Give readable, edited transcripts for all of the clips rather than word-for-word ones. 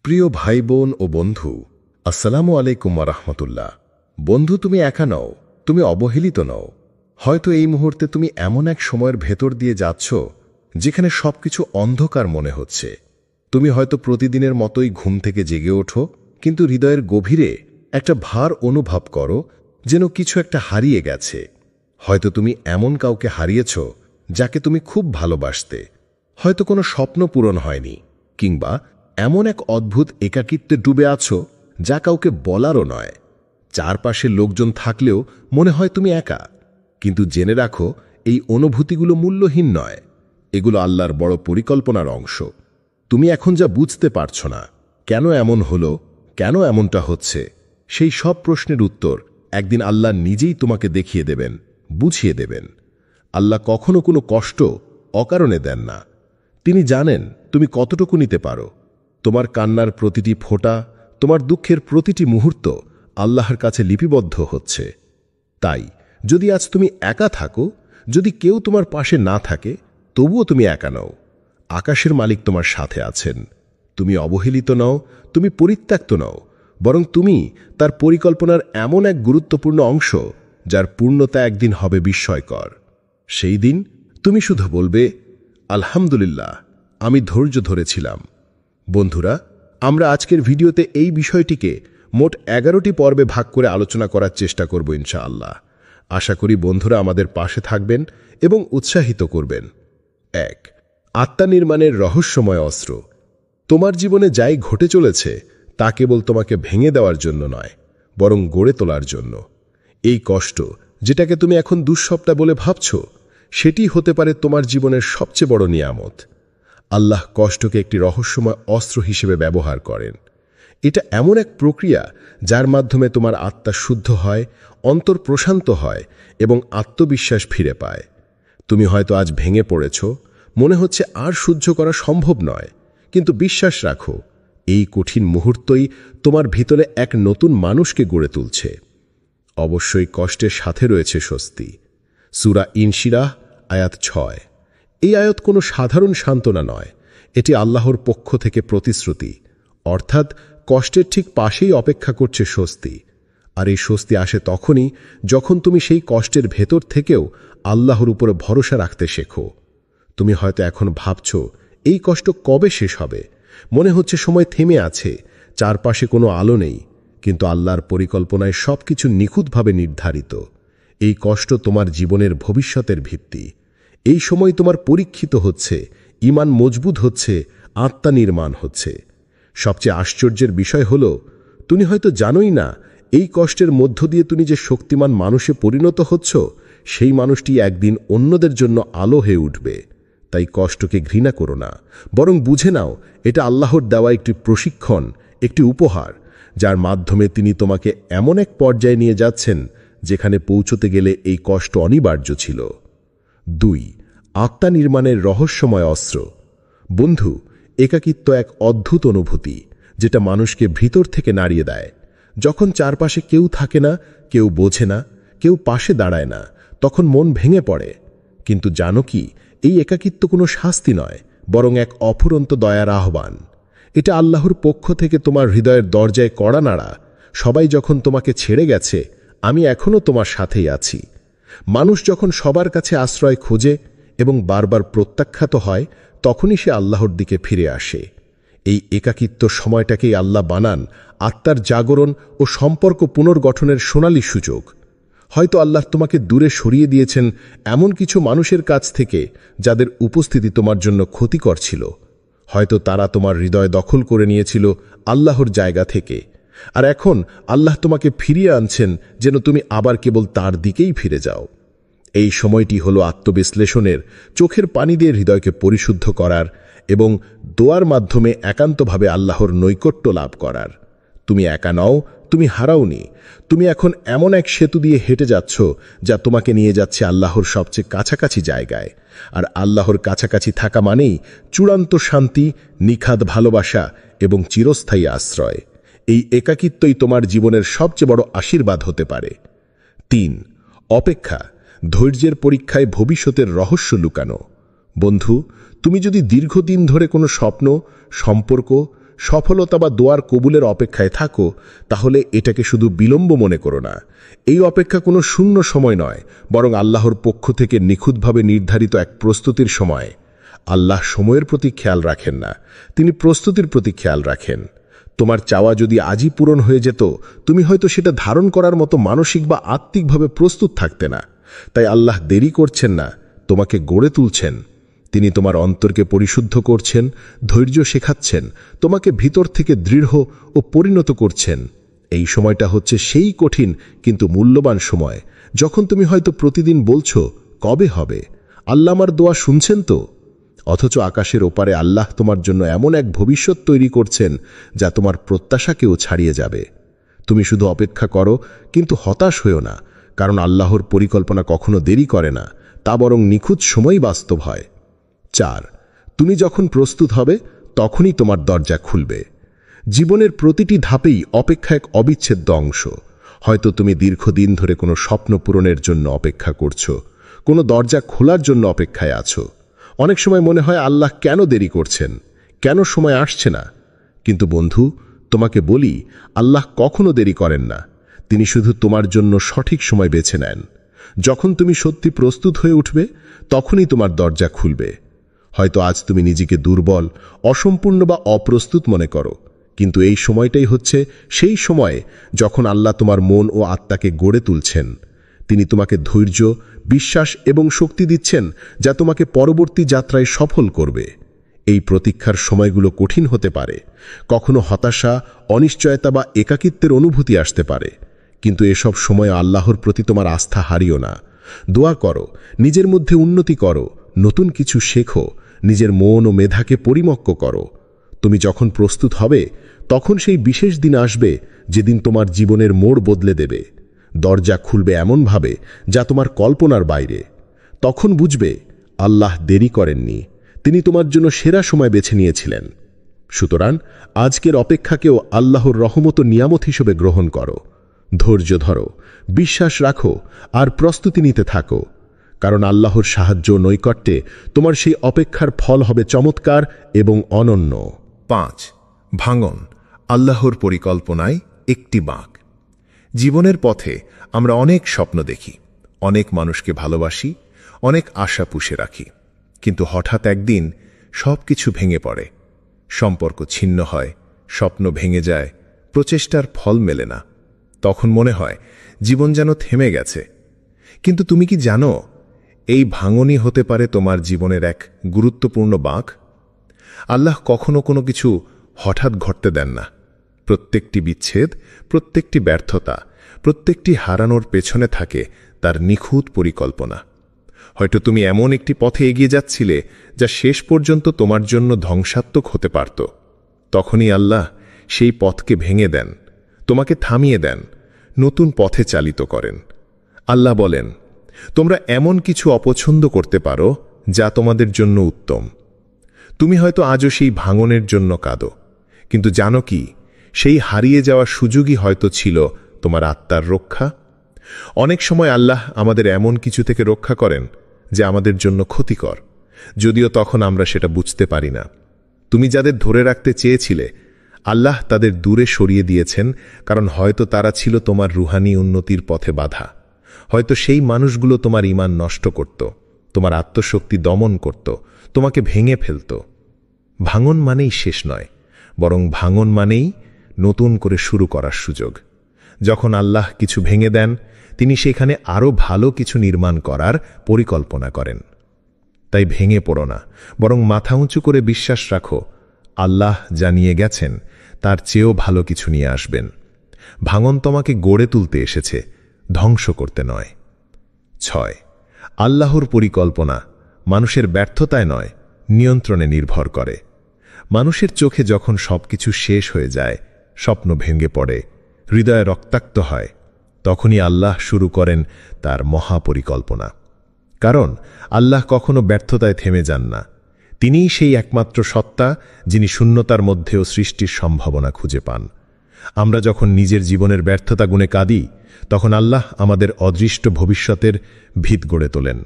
প্রিয় ভাই বোন ও বন্ধু, আসসালামু আলাইকুম ওয়া রাহমাতুল্লাহ। বন্ধু, তুমি একা নও, তুমি অবহেলিত নও। হয়তো এই মুহূর্তে তুমি এমন এক সময়ের ভেতর দিয়ে যাচ্ছ যেখানে সবকিছু অন্ধকার মনে হচ্ছে। তুমি হয়তো প্রতিদিনের মতোই ঘুম থেকে জেগে ওঠো, কিন্তু হৃদয়ের গভীরে একটা ভার অনুভব করো, যেন কিছু একটা হারিয়ে গেছে। হয়তো তুমি এমন কাউকে হারিয়েছ যাকে তুমি খুব ভালোবাসতে। হয়তো কোনো স্বপ্ন পূরণ হয়নি, কিংবা এমন এক অদ্ভুত একাকিত্বে ডুবে আছো যা কাউকে বলারও নয়। চারপাশে লোকজন থাকলেও মনে হয় তুমি একা। কিন্তু জেনে রাখো, এই অনুভূতিগুলো মূল্যহীন নয়, এগুলো আল্লাহর বড় পরিকল্পনার অংশ। তুমি এখন যা বুঝতে পারছ না, কেন এমন হলো, কেন এমনটা হচ্ছে, সেই সব প্রশ্নের উত্তর একদিন আল্লাহ নিজেই তোমাকে দেখিয়ে দেবেন, বুঝিয়ে দেবেন। আল্লাহ কখনো কোনো কষ্ট অকারণে দেন না। তিনি জানেন তুমি কতটুকু নিতে পারো। তোমার কান্নার প্রতিটি ফোঁটা, তোমার দুঃখের প্রতিটি মুহূর্ত আল্লাহর কাছে লিপিবদ্ধ হচ্ছে। তাই যদি আজ তুমি একা থাকো, যদি কেউ তোমার পাশে না থাকে, তবুও তুমি একা নও। আকাশের মালিক তোমার সাথে আছেন। তুমি অবহেলিত নও, তুমি পরিত্যক্ত নও, বরং তুমি তার পরিকল্পনার এমন এক গুরুত্বপূর্ণ অংশ যার পূর্ণতা একদিন হবে বিস্ময়কর। সেই দিন তুমি শুধু বলবে, আলহামদুলিল্লাহ, আমি ধৈর্য ধরেছিলাম। বন্ধুরা, আমরা আজকের ভিডিওতে এই বিষয়টিকে মোট 11টি পর্বে ভাগ করে আলোচনা করার চেষ্টা করব ইনশাআল্লাহ। আশা করি বন্ধুরা আমাদের পাশে থাকবেন এবং উৎসাহিত করবেন। 1. আত্মা নির্মাণের রহস্যময় অস্ত্র। তোমার জীবনে যাই ঘটে চলেছে তা কেবল তোমাকে ভেঙে দেওয়ার জন্য নয়, বরং গড়ে তোলার জন্য। এই কষ্ট, যেটাকে তুমি এখন দুঃস্বপ্ন বলে ভাবছ, সেটি হতে পারে তোমার জীবনের সবচেয়ে বড় নিয়ামত। আল্লাহ কষ্টকে একটি রহস্যময় অস্ত্র হিসেবে ব্যবহার করেন। এটা এমন এক প্রক্রিয়া যার মাধ্যমে তোমার আত্মা শুদ্ধ হয়, অন্তর প্রশান্ত হয় এবং আত্মবিশ্বাস ফিরে পায়। তুমি হয়তো আজ ভেঙে পড়েছ, মনে হচ্ছে আর সহ্য করা সম্ভব নয়, কিন্তু বিশ্বাস রাখো, এই কঠিন মুহূর্তই তোমার ভিতরে এক নতুন মানুষকে গড়ে তুলছে। অবশ্যই কষ্টের সাথে রয়েছে স্বস্তি। সূরা ইনশিরাহ আয়াত 6। এই আয়াত কোনো সাধারণ সান্ত্বনা নয়, এটি আল্লাহর পক্ষ থেকে প্রতিশ্রুতি। অর্থাৎ কষ্টের ঠিক পাশেই অপেক্ষা করছে স্বস্তি। আর এই স্বস্তি আসে তখনই যখন তুমি সেই কষ্টের ভেতর থেকেও আল্লাহর উপরে ভরসা রাখতে শেখো। তুমি হয়তো এখন ভাবছ, এই কষ্ট কবে শেষ হবে? মনে হচ্ছে সময় থেমে আছে, চারপাশে কোনো আলো নেই। কিন্তু আল্লাহর পরিকল্পনায় সবকিছু নিখুঁতভাবে নির্ধারিত। এই কষ্ট তোমার জীবনের ভবিষ্যতের ভিত্তি। এই সময় তোমার পরীক্ষিত হচ্ছে, ঈমান মজবুত হচ্ছে, আত্মা নির্মাণ হচ্ছে। সবচেয়ে আশ্চর্যের বিষয় হল, তুমি হয়তো জানোই না, এই কষ্টের মধ্য দিয়ে তুমি যে শক্তিমান মানুষে পরিণত হচ্ছ, সেই মানুষটি একদিন অন্যদের জন্য আলো হয়ে উঠবে। তাই কষ্টকে ঘৃণা করো না, বরং বুঝে নাও, এটা আল্লাহর দেওয়া একটি প্রশিক্ষণ, একটি উপহার, যার মাধ্যমে তিনি তোমাকে এমন এক পর্যায়ে নিয়ে যাচ্ছেন যেখানে পৌঁছতে গেলে এই কষ্ট অনিবার্য ছিল। 2. আত্মা নির্মাণের রহস্যময় অস্ত্র। বন্ধু, একাকিত্ব এক অদ্ভুত অনুভূতি, যেটা মানুষকে ভিতর থেকে নাড়িয়ে দেয়। যখন চারপাশে কেউ থাকে না, কেউ বোঝে না, কেউ পাশে দাঁড়ায় না, তখন মন ভেঙে পড়ে। কিন্তু জানো কি, এই একাকিত্ব কোনো শাস্তি নয়, বরং এক অফুরন্ত দয়ার আহ্বান। এটা আল্লাহর পক্ষ থেকে তোমার হৃদয়ের দরজায় কড়া নাড়া। সবাই যখন তোমাকে ছেড়ে গেছে, আমি এখনও তোমার সাথেই আছি। মানুষ যখন সবার কাছে আশ্রয় খোঁজে এবং বারবার প্রত্যাখ্যাত হয়, তখনই সে আল্লাহর দিকে ফিরে আসে। এই একাকিত্ব সময়টাকেই আল্লাহ বানান আত্মার জাগরণ ও সম্পর্ক পুনর্গঠনের সোনালী সুযোগ। হয়তো আল্লাহ তোমাকে দূরে সরিয়ে দিয়েছেন এমন কিছু মানুষের কাছ থেকে যাদের উপস্থিতি তোমার জন্য ক্ষতিকর ছিল। হয়তো তারা তোমার হৃদয় দখল করে নিয়েছিল আল্লাহর জায়গা থেকে। আর এখন আল্লাহ তোমাকে ফিরিয়ে আনছেন যেন তুমি আবার কেবল তার দিকেই ফিরে যাও। এই সময়টি হলো আত্মবিশ্লেষণের, চোখের পানি দিয়ে হৃদয়কে পরিশুদ্ধ করার এবং দোয়ার মাধ্যমে একান্তভাবে আল্লাহর নৈকট্য লাভ করার। তুমি একা নও, তুমি হারাওনি। তুমি এখন এমন এক সেতু দিয়ে হেঁটে যাচ্ছ যা তোমাকে নিয়ে যাচ্ছে আল্লাহর সবচেয়ে কাছাকাছি জায়গায়। আর আল্লাহর কাছাকাছি থাকা মানেই চূড়ান্ত শান্তি, নিখাদ ভালোবাসা এবং চিরস্থায়ী আশ্রয়। এই একাকিত্বই তোমার জীবনের সবচেয়ে বড় আশীর্বাদ হতে পারে। 3. অপেক্ষা, ধৈর্যের পরীক্ষায় ভবিষ্যতের রহস্য লুকানো। বন্ধু, তুমি যদি দীর্ঘদিন ধরে কোনো স্বপ্ন, সম্পর্ক, সফলতা বা দোয়ার কবুলের অপেক্ষায় থাকো, তাহলে এটাকে শুধু বিলম্ব মনে করো না। এই অপেক্ষা কোনো শূন্য সময় নয়, বরং আল্লাহর পক্ষ থেকে নিখুঁতভাবে নির্ধারিত এক প্রস্তুতির সময়। আল্লাহ সময়ের প্রতি খেয়াল রাখেন না, তিনি প্রস্তুতির প্রতি খেয়াল রাখেন। তোমার চাওয়া যদি আজই পূরণ হয়ে যেত, তুমি হয়তো সেটা ধারণ করার মতো মানসিক বা আত্মিকভাবে প্রস্তুত থাকতে না। তাই আল্লাহ দেরি করছেন না, তোমাকে গড়ে তুলছেন। তিনি তোমার অন্তরকে পরিশুদ্ধ করছেন, ধৈর্য শেখাচ্ছেন, তোমাকে ভিতর থেকে দৃঢ় ও পরিণত করছেন। এই সময়টা হচ্ছে সেই কঠিন কিন্তু মূল্যবান সময়, যখন তুমি হয়তো প্রতিদিন বলছো, কবে হবে? আল্লাহ আমার দোয়া শুনছেন তো? অথচ আকাশের ওপারে আল্লাহ তোমার জন্য এমন এক ভবিষ্যৎ তৈরি করছেন যা তোমার প্রত্যাশাকেও ছাড়িয়ে যাবে। তুমি শুধু অপেক্ষা করো, কিন্তু হতাশ হইও না, কারণ আল্লাহর পরিকল্পনা কখনো দেরি করে না, তা বরং নিখুঁত সময় বাস্তব হয়। 4. তুমি যখন প্রস্তুত হবে, তখনই তোমার দরজা খুলবে। জীবনের প্রতিটি ধাপেই অপেক্ষা এক অবিচ্ছেদ্য অংশ। হয়তো তুমি দীর্ঘদিন ধরে কোনো স্বপ্ন পূরণের জন্য অপেক্ষা করছো, কোনো দরজা খোলার জন্য অপেক্ষায় আছো। অনেক সময় মনে হয় আল্লাহ কেন দেরি করছেন, কেন সময় আসছে না? কিন্তু বন্ধু, তোমাকে বলি, আল্লাহ কখনো দেরি করেন না। তিনি শুধু তোমার জন্য সঠিক সময় বেছে নেন। যখন তুমি সত্যি প্রস্তুত হয়ে উঠবে, তখনই তোমার দরজা খুলবে। হয়তো আজ তুমি নিজেকে দুর্বল, অসম্পূর্ণ বা অপ্রস্তুত মনে করো, কিন্তু এই সময়টাই হচ্ছে সেই সময় যখন আল্লাহ তোমার মন ও আত্মাকে গড়ে তুলছেন। তিনি তোমাকে ধৈর্য, বিশ্বাস এবং শক্তি দিচ্ছেন, যা তোমাকে পরবর্তী যাত্রায় সফল করবে। এই প্রতীক্ষার সময়গুলো কঠিন হতে পারে, কখনো হতাশা, অনিশ্চয়তা বা একাকিত্বের অনুভূতি আসতে পারে, কিন্তু এসব সময় আল্লাহর প্রতি তোমার আস্থা হারিও না। দোয়া করো, নিজের মধ্যে উন্নতি করো, নতুন কিছু শেখো, নিজের মন ও মেধাকে পরিমক্ক করো। তুমি যখন প্রস্তুত হবে, তখন সেই বিশেষ দিন আসবে যেদিন তোমার জীবনের মোড় বদলে দেবে। দরজা খুলবে এমনভাবে যা তোমার কল্পনার বাইরে। তখন বুঝবে আল্লাহ দেরি করেননি, তিনি তোমার জন্য সেরা সময় বেছে নিয়েছিলেন। সুতরাং আজকের অপেক্ষাকেও আল্লাহর রহমত ও নিয়ামত হিসেবে গ্রহণ করো। ধৈর্য ধরো, বিশ্বাস রাখো আর প্রস্তুতি নিতে থাকো, কারণ আল্লাহর সাহায্য নৈকট্যে তোমার সেই অপেক্ষার ফল হবে চমৎকার এবং অনন্য। 5. ভাঙন, আল্লাহর পরিকল্পনায় একটি বাঁক। জীবনের পথে আমরা অনেক স্বপ্ন দেখি, অনেক মানুষকে ভালোবাসি, অনেক আশা পুষে রাখি, কিন্তু হঠাৎ একদিন সব কিছু ভেঙে পড়ে। সম্পর্ক ছিন্ন হয়, স্বপ্ন ভেঙে যায়, প্রচেষ্টার ফল মেলে না। তখন মনে হয় জীবন যেন থেমে গেছে। কিন্তু তুমি কি জানো, এই ভাঙনই হতে পারে তোমার জীবনের এক গুরুত্বপূর্ণ বাঁক। আল্লাহ কখনো কোনো কিছু হঠাৎ ঘটতে দেন না। প্রত্যেকটি বিচ্ছেদ, প্রত্যেকটি ব্যর্থতা, প্রত্যেকটি হারানোর পেছনে থাকে তার নিখুঁত পরিকল্পনা। হয়তো তুমি এমন একটি পথে এগিয়ে যাচ্ছিলে যা শেষ পর্যন্ত তোমার জন্য ধ্বংসাত্মক হতে পারত। তখনই আল্লাহ সেই পথকে ভেঙে দেন, তোমাকে থামিয়ে দেন, নতুন পথে চালিত করেন। আল্লাহ বলেন, তোমরা এমন কিছু অপছন্দ করতে পারো যা তোমাদের জন্য উত্তম। তুমি হয়তো আজও সেই ভাঙনের জন্য কাঁদো, কিন্তু জানো কি, সেই হারিয়ে যাওয়া সুযোগই হয়তো ছিল তোমার আত্মার রক্ষা। অনেক সময় আল্লাহ আমাদের এমন কিছু থেকে রক্ষা করেন যে আমাদের জন্য ক্ষতিকর, যদিও তখন আমরা সেটা বুঝতে পারি না। তুমি যাদের ধরে রাখতে চেয়েছিলে, আল্লাহ তাদের দূরে সরিয়ে দিয়েছেন, কারণ হয়তো তারা ছিল তোমার রুহানি উন্নতির পথে বাধা। হয়তো সেই মানুষগুলো তোমার ঈমান নষ্ট করত, তোমার আত্মশক্তি দমন করত, তোমাকে ভেঙে ফেলত। ভাঙন মানেই শেষ নয়, বরং ভাঙন মানেই নতুন করে শুরু করার সুযোগ। যখন আল্লাহ কিছু ভেঙে দেন, তিনি সেখানে আরও ভালো কিছু নির্মাণ করার পরিকল্পনা করেন। তাই ভেঙে পড়ো না, বরং মাথা উঁচু করে বিশ্বাস রাখো, আল্লাহ যা নিয়ে গেছেন তার চেয়েও ভালো কিছু নিয়ে আসবেন। ভাঙন তোমাকে গড়ে তুলতে এসেছে, ধ্বংস করতে নয়। 6. আল্লাহর পরিকল্পনা মানুষের ব্যর্থতায় নয়, নিয়ন্ত্রণে নির্ভর করে। মানুষের চোখে যখন সবকিছু শেষ হয়ে যায়, স্বপ্ন ভেঙে পড়ে, হৃদয় রক্তাক্ত হয়, তখনই আল্লাহ শুরু করেন তার মহাপরিকল্পনা। কারণ আল্লাহ কখনো ব্যর্থতায় থেমে যান না। তিনিই সেই একমাত্র সত্তা যিনি শূন্যতার মধ্যেও সৃষ্টির সম্ভাবনা খুঁজে পান। আমরা যখন নিজের জীবনের ব্যর্থতা গুণে কাঁদি, তখন আল্লাহ আমাদের অদৃষ্ট ভবিষ্যতের ভিত গড়ে তোলেন।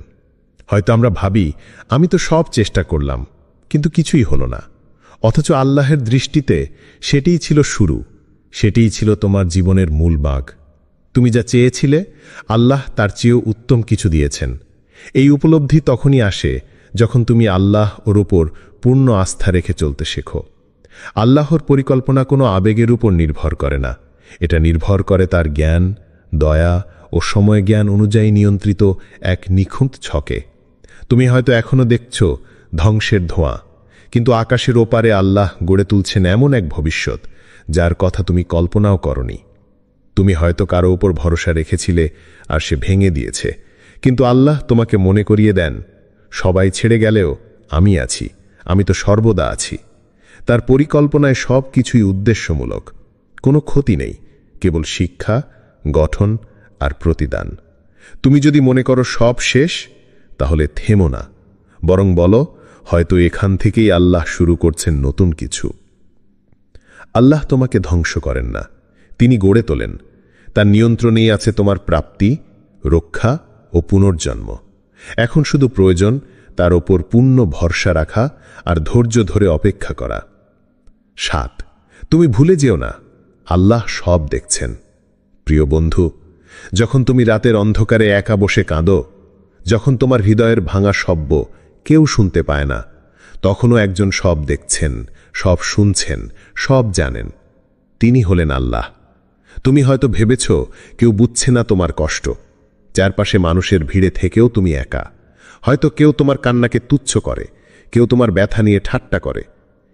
হয়তো আমরা ভাবি, আমি তো সব চেষ্টা করলাম, কিন্তু কিছুই হলো না। অথচ আল্লাহের দৃষ্টিতে সেটিই ছিল শুরু, সেটিই ছিল তোমার জীবনের মূল বাগ। তুমি যা চেয়েছিলে, আল্লাহ তার চেয়েও উত্তম কিছু দিয়েছেন। এই উপলব্ধি তখনই আসে যখন তুমি আল্লাহ ওর উপর পূর্ণ আস্থা রেখে চলতে শেখো। আল্লাহর পরিকল্পনা কোনো আবেগের উপর নির্ভর করে না, এটা নির্ভর করে তার জ্ঞান, দয়া ও সময় জ্ঞান অনুযায়ী নিয়ন্ত্রিত এক নিখুঁত ছকে। তুমি হয়তো এখনো দেখছ ধ্বংসের ধোঁয়া, কিন্তু আকাশের ওপারে আল্লাহ গড়ে তুলছেন এমন এক ভবিষ্যৎ যার কথা তুমি কল্পনাও করনি। তুমি হয়তো কারো উপর ভরসা রেখেছিলে আর সে ভেঙে দিয়েছে, কিন্তু আল্লাহ তোমাকে মনে করিয়ে দেন, সবাই ছেড়ে গেলেও আমি আছি, আমি তো সর্বদা আছি। তার পরিকল্পনায় সব কিছুই উদ্দেশ্যমূলক, কোনো ক্ষতি নেই, কেবল শিক্ষা, গঠন আর প্রতিদান। তুমি যদি মনে করো সব শেষ, তাহলে থেমো না, বরং বলো, হয়তো এখান থেকেই আল্লাহ শুরু করছেন নতুন কিছু। আল্লাহ তোমাকে ধ্বংস করেন না, তিনি গড়ে তোলেন। তার নিয়ন্ত্রণেই আছে তোমার প্রাপ্তি, রক্ষা ও পুনর্জন্ম। এখন শুধু প্রয়োজন তার ওপর পূর্ণ ভরসা রাখা আর ধৈর্য ধরে অপেক্ষা করা। 7, তুমি ভুলে যেও না, আল্লাহ সব দেখছেন। প্রিয় বন্ধু, যখন তুমি রাতের অন্ধকারে একা বসে কাঁদো, যখন তোমার হৃদয়ের ভাঙা শব্দ কেউ শুনতে পায় না, তখনও একজন সব দেখছেন, সব শুনছেন, সব জানেন। তিনি হলেন আল্লাহ। তুমি হয়তো ভেবেছ কেউ বুঝছে না তোমার কষ্ট, চারপাশে মানুষের ভিড়ে থেকেও তুমি একা। হয়তো কেউ তোমার কান্নাকে তুচ্ছ করে, কেউ তোমার ব্যথা নিয়ে ঠাট্টা করে,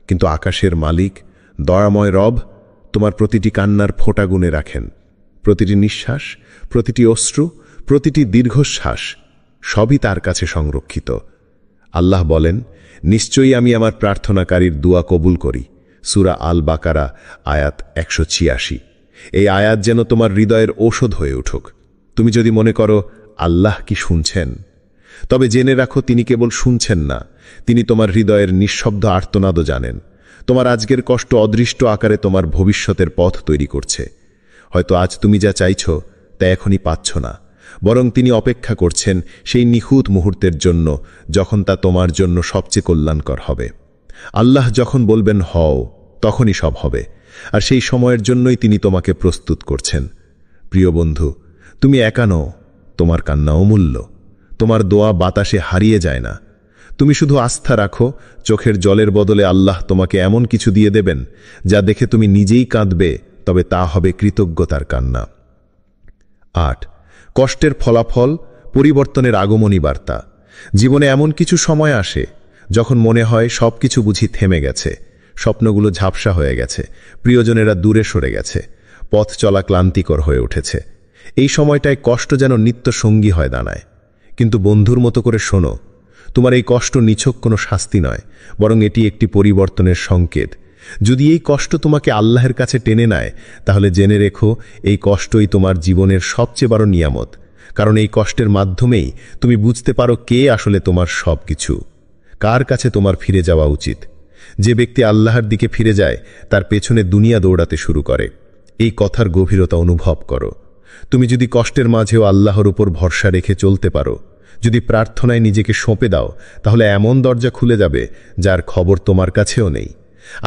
কিন্তু আকাশের মালিক, দয়াময় রব তোমার প্রতিটি কান্নার ফোঁটা গুনে রাখেন। প্রতিটি নিঃশ্বাস, প্রতিটি অশ্রু, প্রতিটি দীর্ঘশ্বাস সবই তার কাছে সংরক্ষিত। আল্লাহ বলেন, নিশ্চয়ই আমি আমার প্রার্থনাকারীর দোয়া কবুল করি। সূরা আল বাকারা আয়াত 186। এই আয়াত যেন তোমার হৃদয়ের ঔষধ হয়ে উঠুক। তুমি যদি মনে করো আল্লাহ কি শুনছেন, তবে জেনে রাখো তিনি কেবল শুনছেন না, তিনি তোমার হৃদয়ের নিঃশব্দ আর্তনাদও জানেন। তোমার আজকের কষ্ট অদৃষ্ট আকারে তোমার ভবিষ্যতের পথ তৈরি করছে। হয়তো আজ তুমি যা চাইছ তা এখনই পাচ্ছ না, বরং তিনি অপেক্ষা করছেন সেই নিখুঁত মুহূর্তের জন্য যখন তা তোমার জন্য সবচেয়ে কল্যাণকর হবে। আল্লাহ যখন বলবেন হও, তখনই সব হবে, আর সেই সময়ের জন্যই তিনি তোমাকে প্রস্তুত করছেন। প্রিয় বন্ধু, তুমি একা নও, তোমার কান্না অমূল্য, তোমার দোয়া বাতাসে হারিয়ে যায় না। তুমি শুধু আস্থা রাখো, চোখের জলের বদলে আল্লাহ তোমাকে এমন কিছু দিয়ে দেবেন যা দেখে তুমি নিজেই কাঁদবে, তবে তা হবে কৃতজ্ঞতার কান্না। 8, কষ্টের ফলাফল, পরিবর্তনের আগমনী বার্তা। জীবনে এমন কিছু সময় আসে যখন মনে হয় সব কিছু বুঝি থেমে গেছে, স্বপ্নগুলো ঝাপসা হয়ে গেছে, প্রিয়জনেরা দূরে সরে গেছে, পথ চলা ক্লান্তিকর হয়ে উঠেছে। এই সময়টায় কষ্ট যেন নিত্য সঙ্গী হয়ে দাঁড়ায়। কিন্তু বন্ধুর মতো করে শোনো, তোমার এই কষ্ট নিছক কোনো শাস্তি নয়, বরং এটি একটি পরিবর্তনের সংকেত। যদি এই কষ্ট তোমাকে আল্লাহর কাছে টেনে নেয়, তাহলে জেনে রেখো এই কষ্টই তোমার জীবনের সবচেয়ে বড় নিয়ামত। কারণ এই কষ্টের মাধ্যমেই তুমি বুঝতে পারো কে আসলে তোমার সব কিছু, কার কাছে তোমার ফিরে যাওয়া উচিত। যে ব্যক্তি আল্লাহর দিকে ফিরে যায়, তার পেছনে দুনিয়া দৌড়াতে শুরু করে। এই কথার গভীরতা অনুভব করো। তুমি যদি কষ্টের মাঝেও আল্লাহর উপর ভরসা রেখে চলতে পারো, যদি প্রার্থনায় নিজেকে সঁপে দাও, তাহলে এমন দরজা খুলে যাবে যার খবর তোমার কাছেও নেই।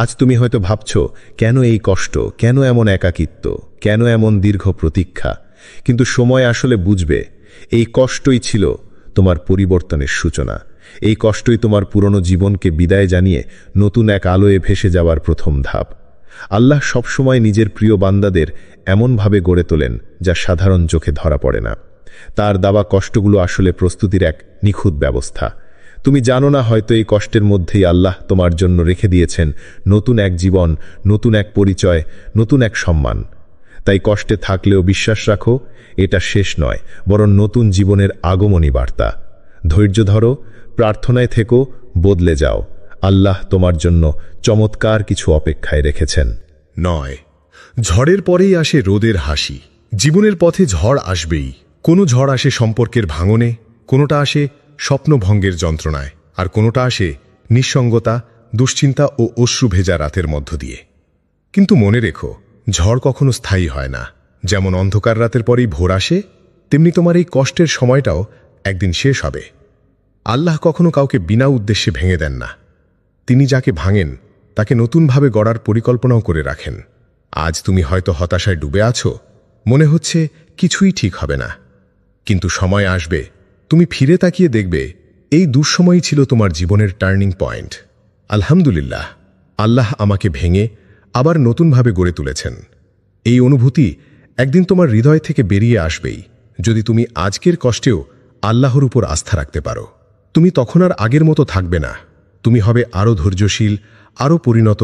আজ তুমি হয়তো ভাবছ, কেন এই কষ্ট, কেন এমন একাকিত্ব, কেন এমন দীর্ঘ প্রতীক্ষা? কিন্তু সময় আসলে বুঝবে, এই কষ্টই ছিল তোমার পরিবর্তনের সূচনা। এই কষ্টই তোমার পুরনো জীবনকে বিদায় জানিয়ে নতুন এক আলোয় ভেসে যাওয়ার প্রথম ধাপ। আল্লাহ সবসময় নিজের প্রিয় বান্দাদের এমনভাবে গড়ে তোলেন যা সাধারণ চোখে ধরা পড়ে না। তার দেওয়া কষ্টগুলো আসলে প্রস্তুতির এক নিখুঁত ব্যবস্থা। তুমি জানো না, হয়তো এই কষ্টের মধ্যেই আল্লাহ তোমার জন্য রেখে দিয়েছেন নতুন এক জীবন, নতুন এক পরিচয়, নতুন এক সম্মান। তাই কষ্টে থাকলেও বিশ্বাস রাখো, এটা শেষ নয়, বরং নতুন জীবনের আগমনী বার্তা। ধৈর্য ধরো, প্রার্থনায় থেকো, বদলে যাও। আল্লাহ তোমার জন্য চমৎকার কিছু অপেক্ষায় রেখেছেন। 9, ঝড়ের পরেই আসে রোদের হাসি। জীবনের পথে ঝড় আসবেই। কোনো ঝড় আসে সম্পর্কের ভাঙনে, কোনোটা আসে স্বপ্নভঙ্গের যন্ত্রণায়, আর কোনোটা আসে নিঃসঙ্গতা, দুশ্চিন্তা ও অশ্রু ভেজা রাতের মধ্য দিয়ে। কিন্তু মনে রেখো, ঝড় কখনো স্থায়ী হয় না। যেমন অন্ধকার রাতের পরেই ভোর আসে, তেমনি তোমার এই কষ্টের সময়টাও একদিন শেষ হবে। আল্লাহ কখনো কাউকে বিনা উদ্দেশ্যে ভেঙে দেন না। তিনি যাকে ভাঙেন, তাকে নতুনভাবে গড়ার পরিকল্পনাও করে রাখেন। আজ তুমি হয়তো হতাশায় ডুবে আছো, মনে হচ্ছে কিছুই ঠিক হবে না। কিন্তু সময় আসবে, তুমি ফিরে তাকিয়ে দেখবে এই দুঃসময়ই ছিল তোমার জীবনের টার্নিং পয়েন্ট। আলহামদুলিল্লাহ, আল্লাহ আমাকে ভেঙে আবার নতুনভাবে গড়ে তুলেছেন। এই অনুভূতি একদিন তোমার হৃদয় থেকে বেরিয়ে আসবেই, যদি তুমি আজকের কষ্টেও আল্লাহর উপর আস্থা রাখতে পারো। তুমি তখন আর আগের মতো থাকবে না, তুমি হবে আরও ধৈর্যশীল, আরও পরিণত,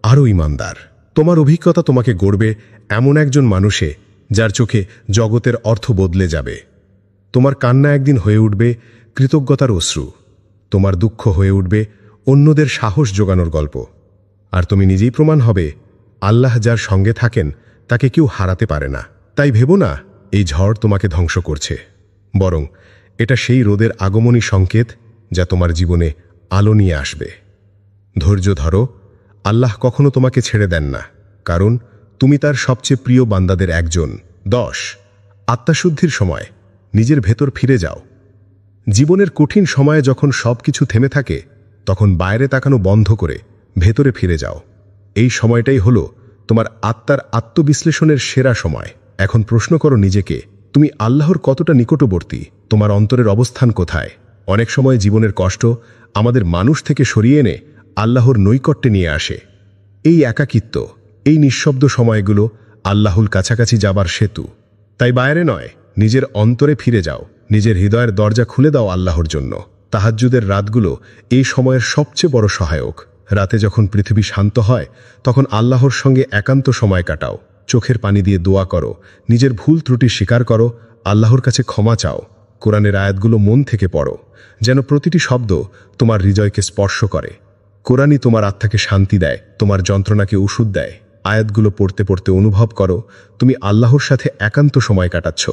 আরও ইমানদার। তোমার অভিজ্ঞতা তোমাকে গড়বে এমন একজন মানুষে যার চোখে জগতের অর্থ বদলে যাবে। তোমার কান্না একদিন হয়ে উঠবে কৃতজ্ঞতার অশ্রু, তোমার দুঃখ হয়ে উঠবে অন্যদের সাহস জোগানোর গল্প। আর তুমি নিজেই প্রমাণ হবে, আল্লাহ যার সঙ্গে থাকেন তাকে কেউ হারাতে পারে না। তাই ভেবো না এই ঝড় তোমাকে ধ্বংস করছে, বরং এটা সেই রোদের আগমনী সংকেত যা তোমার জীবনে আলো নিয়ে আসবে। ধৈর্য ধরো, আল্লাহ কখনো তোমাকে ছেড়ে দেন না, কারণ তুমি তার সবচেয়ে প্রিয় বান্দাদের একজন। 10 আত্মাশুদ্ধির সময় নিজের ভেতর ফিরে যাও। জীবনের কঠিন সময়ে যখন সবকিছু থেমে থাকে, তখন বাইরে তাকানো বন্ধ করে ভেতরে ফিরে যাও। এই সময়টাই হলো তোমার আত্মার আত্মবিশ্লেষণের সেরা সময়। এখন প্রশ্ন করো নিজেকে, তুমি আল্লাহর কতটা নিকটবর্তী? তোমার অন্তরের অবস্থান কোথায়? অনেক সময় জীবনের কষ্ট আমাদের মানুষ থেকে সরিয়ে এনে আল্লাহর নৈকট্যে নিয়ে আসে। এই একাকিত্ব, এই নিঃশব্দ সময়গুলো আল্লাহর কাছাকাছি যাবার সেতু। তাই বাইরে নয়, নিজের অন্তরে ফিরে যাও, নিজের হৃদয়ের দরজা খুলে দাও আল্লাহর জন্য। তাহাজ্জুদের রাতগুলো এই সময়ের সবচেয়ে বড় সহায়ক। রাতে যখন পৃথিবী শান্ত হয়, তখন আল্লাহর সঙ্গে একান্ত সময় কাটাও। চোখের পানি দিয়ে দোয়া করো, নিজের ভুল ত্রুটি স্বীকার করো, আল্লাহর কাছে ক্ষমা চাও। কোরআনের আয়াতগুলো মন থেকে পড়ো, যেন প্রতিটি শব্দ তোমার হৃদয়কে স্পর্শ করে। কোরআনই তোমার আত্মাকে শান্তি দেয়, তোমার যন্ত্রণাকে ওষুধ দেয়। আয়াতগুলো পড়তে পড়তে অনুভব করো তুমি আল্লাহর সাথে একান্ত সময় কাটাচ্ছ,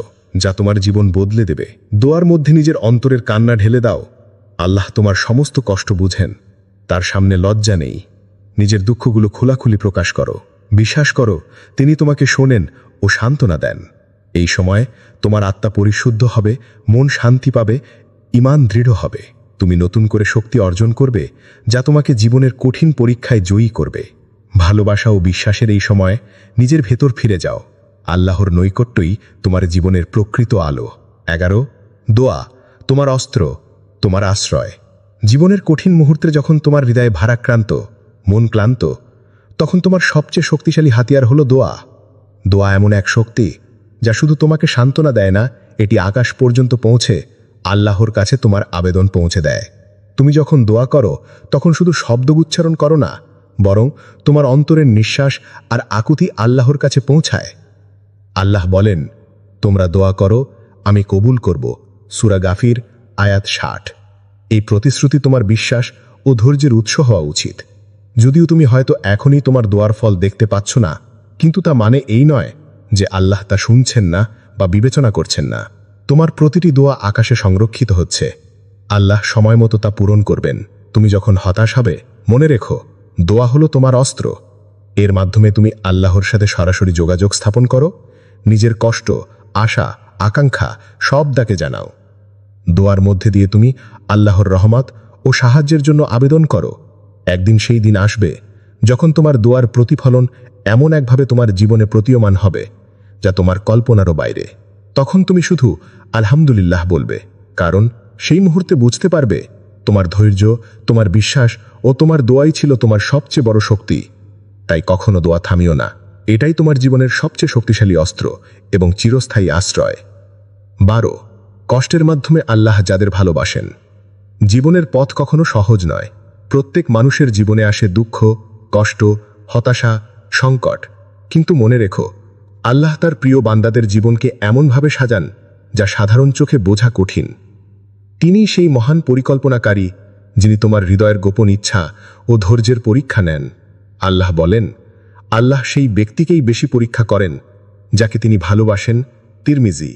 যা তোমার জীবন বদলে দেবে। দোয়ার মধ্যে নিজের অন্তরের কান্না ঢেলে দাও। আল্লাহ তোমার সমস্ত কষ্ট বুঝেন, তার সামনে লজ্জা নেই। নিজের দুঃখগুলো খোলাখুলি প্রকাশ করো, বিশ্বাস করো তিনি তোমাকে শোনেন ও সান্ত্বনা দেন। এই সময় তোমার আত্মা পরিশুদ্ধ হবে, মন শান্তি পাবে, ঈমান দৃঢ় হবে। তুমি নতুন করে শক্তি অর্জন করবে, যা তোমাকে জীবনের কঠিন পরীক্ষায় জয়ী করবে। ভালোবাসা ও বিশ্বাসের এই সময় নিজের ভেতর ফিরে যাও। আল্লাহর নৈকট্যই তোমার জীবনের প্রকৃত আলো। 11 দোয়া, তোমার অস্ত্র, তোমার আশ্রয়। জীবনের কঠিন মুহূর্তে যখন তোমার হৃদয়ে ভারাক্রান্ত, মন ক্লান্ত, তখন তোমার সবচেয়ে শক্তিশালী হাতিয়ার হলো দোয়া। দোয়া এমন এক শক্তি যা শুধু তোমাকে সান্ত্বনা দেয় না, এটি আকাশ পর্যন্ত পৌঁছে আল্লাহর কাছে তোমার আবেদন পৌঁছে দেয়। তুমি যখন দোয়া করো, তখন শুধু শব্দ উচ্চারণ করো না, বরং তোমার অন্তরের নিঃশ্বাস আর আকুতি আল্লাহর কাছে পৌঁছায়। আল্লাহ বলেন, তোমরা দোয়া করো, আমি কবুল করব। সূরা গাফির আয়াত 60। এই প্রতিশ্রুতি তোমার বিশ্বাস ও ধৈর্যের উৎস হওয়া উচিত। যদিও তুমি হয়তো এখনই তোমার দোয়ার ফল দেখতে পাচ্ছ না, কিন্তু তা মানে এই নয় যে আল্লাহ তা শুনছেন না বা বিবেচনা করছেন না। তোমার প্রতিটি দোয়া আকাশে সংরক্ষিত হচ্ছে, আল্লাহ সময় মতো তা পূরণ করবেন। তুমি যখন হতাশ হবে, মনে রেখো দোয়া হলো তোমার অস্ত্র। এর মাধ্যমে তুমি আল্লাহর সাথে সরাসরি যোগাযোগ স্থাপন করো, নিজের কষ্ট, আশা, আকাঙ্ক্ষা সব তাকে জানাও। দোয়ার মধ্যে দিয়ে তুমি আল্লাহর রহমত ও সাহায্যের জন্য আবেদন করো। একদিন সেই দিন আসবে যখন তোমার দোয়ার প্রতিফলন এমন একভাবে তোমার জীবনে প্রতীয়মান হবে যা তোমার কল্পনারও বাইরে। তখন তুমি শুধু আলহামদুলিল্লাহ বলবে, কারণ সেই মুহূর্তে বুঝতে পারবে তোমার ধৈর্য, তোমার বিশ্বাস ও তোমার দোয়াই ছিল তোমার সবচেয়ে বড় শক্তি। তাই কখনো দোয়া থামিও না, এটাই তোমার জীবনের সবচেয়ে শক্তিশালী অস্ত্র এবং চিরস্থায়ী আশ্রয়। 12 কষ্টের মাধ্যমে আল্লাহ যাদের ভালোবাসেন। জীবনের পথ কখনো সহজ নয়। প্রত্যেক মানুষের জীবনে আসে দুঃখ, কষ্ট, হতাশা, সংকট। কিন্তু মনে রেখো, আল্লাহ তার প্রিয় বান্দাদের জীবনকে এমনভাবে সাজান যা সাধারণ চোখে বোঝা কঠিন। তিনি সেই মহান পরিকল্পনাকারী যিনি তোমার হৃদয়ের গোপন ইচ্ছা ও ধৈর্যের পরীক্ষা নেন। আল্লাহ বলেন, আল্লাহ সেই ব্যক্তিকেই বেশি পরীক্ষা করেন যাকে তিনি ভালোবাসেন। তিরমিজি।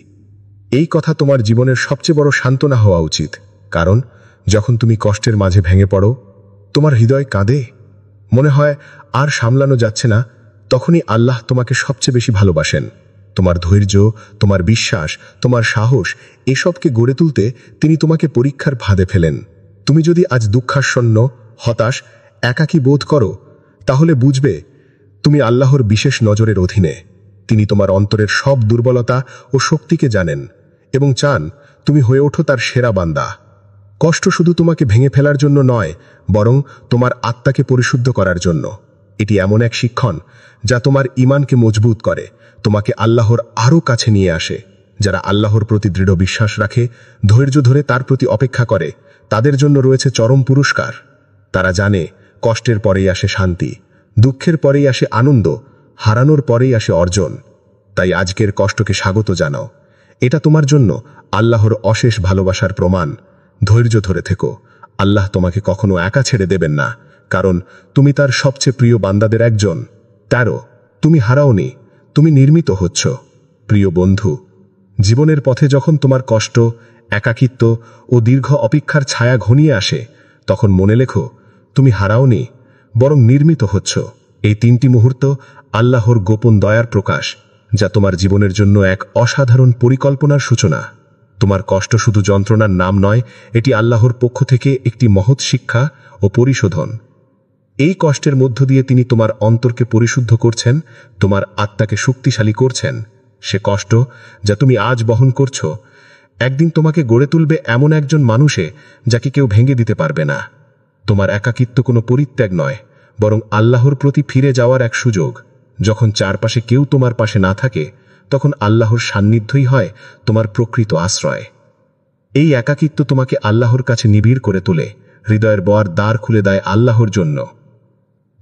এই কথা তোমার জীবনের সবচেয়ে বড় সান্ত্বনা হওয়া উচিত, কারণ যখন তুমি কষ্টের মাঝে ভেঙে পড়ো, তোমার হৃদয় কাঁদে, মনে হয় আর সামলানো যাচ্ছে না, তখনই আল্লাহ তোমাকে সবচেয়ে বেশি ভালোবাসেন। তোমার ধৈর্য, তোমার বিশ্বাস, তোমার সাহস এসবকে গড়ে তুলতে তিনি তোমাকে পরীক্ষার ফাঁদে ফেলেন। তুমি যদি আজ দুঃখাশন্য, হতাশ, একাকী বোধ করো, তাহলে বুঝবে তুমি আল্লাহর বিশেষ নজরের অধীনে। তিনি তোমার অন্তরের সব দুর্বলতা ও শক্তিকে জানেন এবং চান তুমি হয়ে ওঠো তার সেরা বান্দা। কষ্ট শুধু তোমাকে ভেঙে ফেলার জন্য নয়, বরং তোমার আত্মাকে পরিশুদ্ধ করার জন্য। এটি এমন এক শিক্ষণ যা তোমার ঈমানকে মজবুত করে, তোমাকে আল্লাহর আরও কাছে নিয়ে আসে। যারা আল্লাহর প্রতি দৃঢ় বিশ্বাস রাখে, ধৈর্য ধরে তার প্রতি অপেক্ষা করে, তাদের জন্য রয়েছে চরম পুরস্কার। তারা জানে কষ্টের পরেই আসে শান্তি, দুঃখের পরেই আসে আনন্দ, হারানোর পরেই আসে অর্জন। তাই আজকের কষ্টকে স্বাগত জানাও। এটা তোমার জন্য আল্লাহর অশেষ ভালোবাসার প্রমাণ। ধৈর্য ধরে থেকো, আল্লাহ তোমাকে কখনো একা ছেড়ে দেবেন না, কারণ তুমি তার সবচেয়ে প্রিয় বান্দাদের একজন। 13 তুমি হারাওনি, তুমি নির্মিত হচ্ছ। প্রিয় বন্ধু, জীবনের পথে যখন তোমার কষ্ট, একাকিত্ব ও দীর্ঘ অপেক্ষার ছায়া ঘনিয়ে আসে, তখন মনে লেখো তুমি হারাওনি, বরং নির্মিত হচ্ছ। এই 3টি মুহূর্ত আল্লাহর গোপন দয়ার প্রকাশ, যা তোমার জীবনের জন্য এক অসাধারণ পরিকল্পনার সূচনা। তোমার কষ্ট শুধু যন্ত্রণার নাম নয়, এটি আল্লাহর পক্ষ থেকে একটি মহৎ শিক্ষা ও পরিশোধন। এই কষ্টের মধ্য দিয়ে তিনি তোমার অন্তরকে পরিশুদ্ধ করছেন, তোমার আত্মাকে শক্তিশালী করছেন। সে কষ্ট যা তুমি আজ বহন করছো, একদিন তোমাকে গড়ে তুলবে এমন একজন মানুষে যাকে কেউ ভেঙে দিতে পারবে না। তোমার একাকিত্ব কোনো পরিত্যাগ নয়, বরং আল্লাহর প্রতি ফিরে যাওয়ার এক সুযোগ। যখন চারপাশে কেউ তোমার পাশে না থাকে, তখন আল্লাহর সান্নিধ্যই হয় তোমার প্রকৃত আশ্রয়। এই একাকিত্ব তোমাকে আল্লাহর কাছে নিবিড় করে তোলে, হৃদয়ের বর দ্বার খুলে দেয় আল্লাহর জন্য।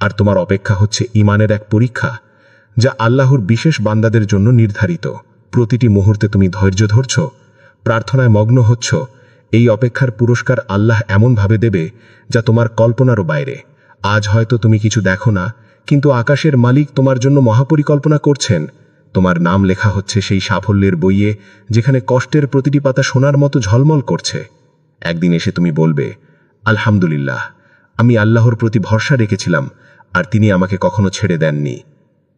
আর তোমার অপেক্ষা হচ্ছে ঈমানের এক পরীক্ষা, যা আল্লাহর বিশেষ বান্দাদের জন্য নির্ধারিত। প্রতিটি মুহূর্তে তুমি ধৈর্য ধরছ, প্রার্থনায় মগ্ন হচ্ছ। এই অপেক্ষার পুরস্কার আল্লাহ এমনভাবে দেবে যা তোমার কল্পনারও বাইরে। আজ হয়তো তুমি কিছু দেখো না, কিন্তু আকাশের মালিক তোমার জন্য মহাপরিকল্পনা করছেন। তোমার নাম লেখা হচ্ছে সেই সাফল্যের বইয়ে, যেখানে কষ্টের প্রতিটি পাতা সোনার মতো ঝলমল করছে। একদিন এসে তুমি বলবে, আলহামদুলিল্লাহ, আমি আল্লাহর প্রতি ভরসা রেখেছিলাম, আর তিনি আমাকে কখনো ছেড়ে দেননি।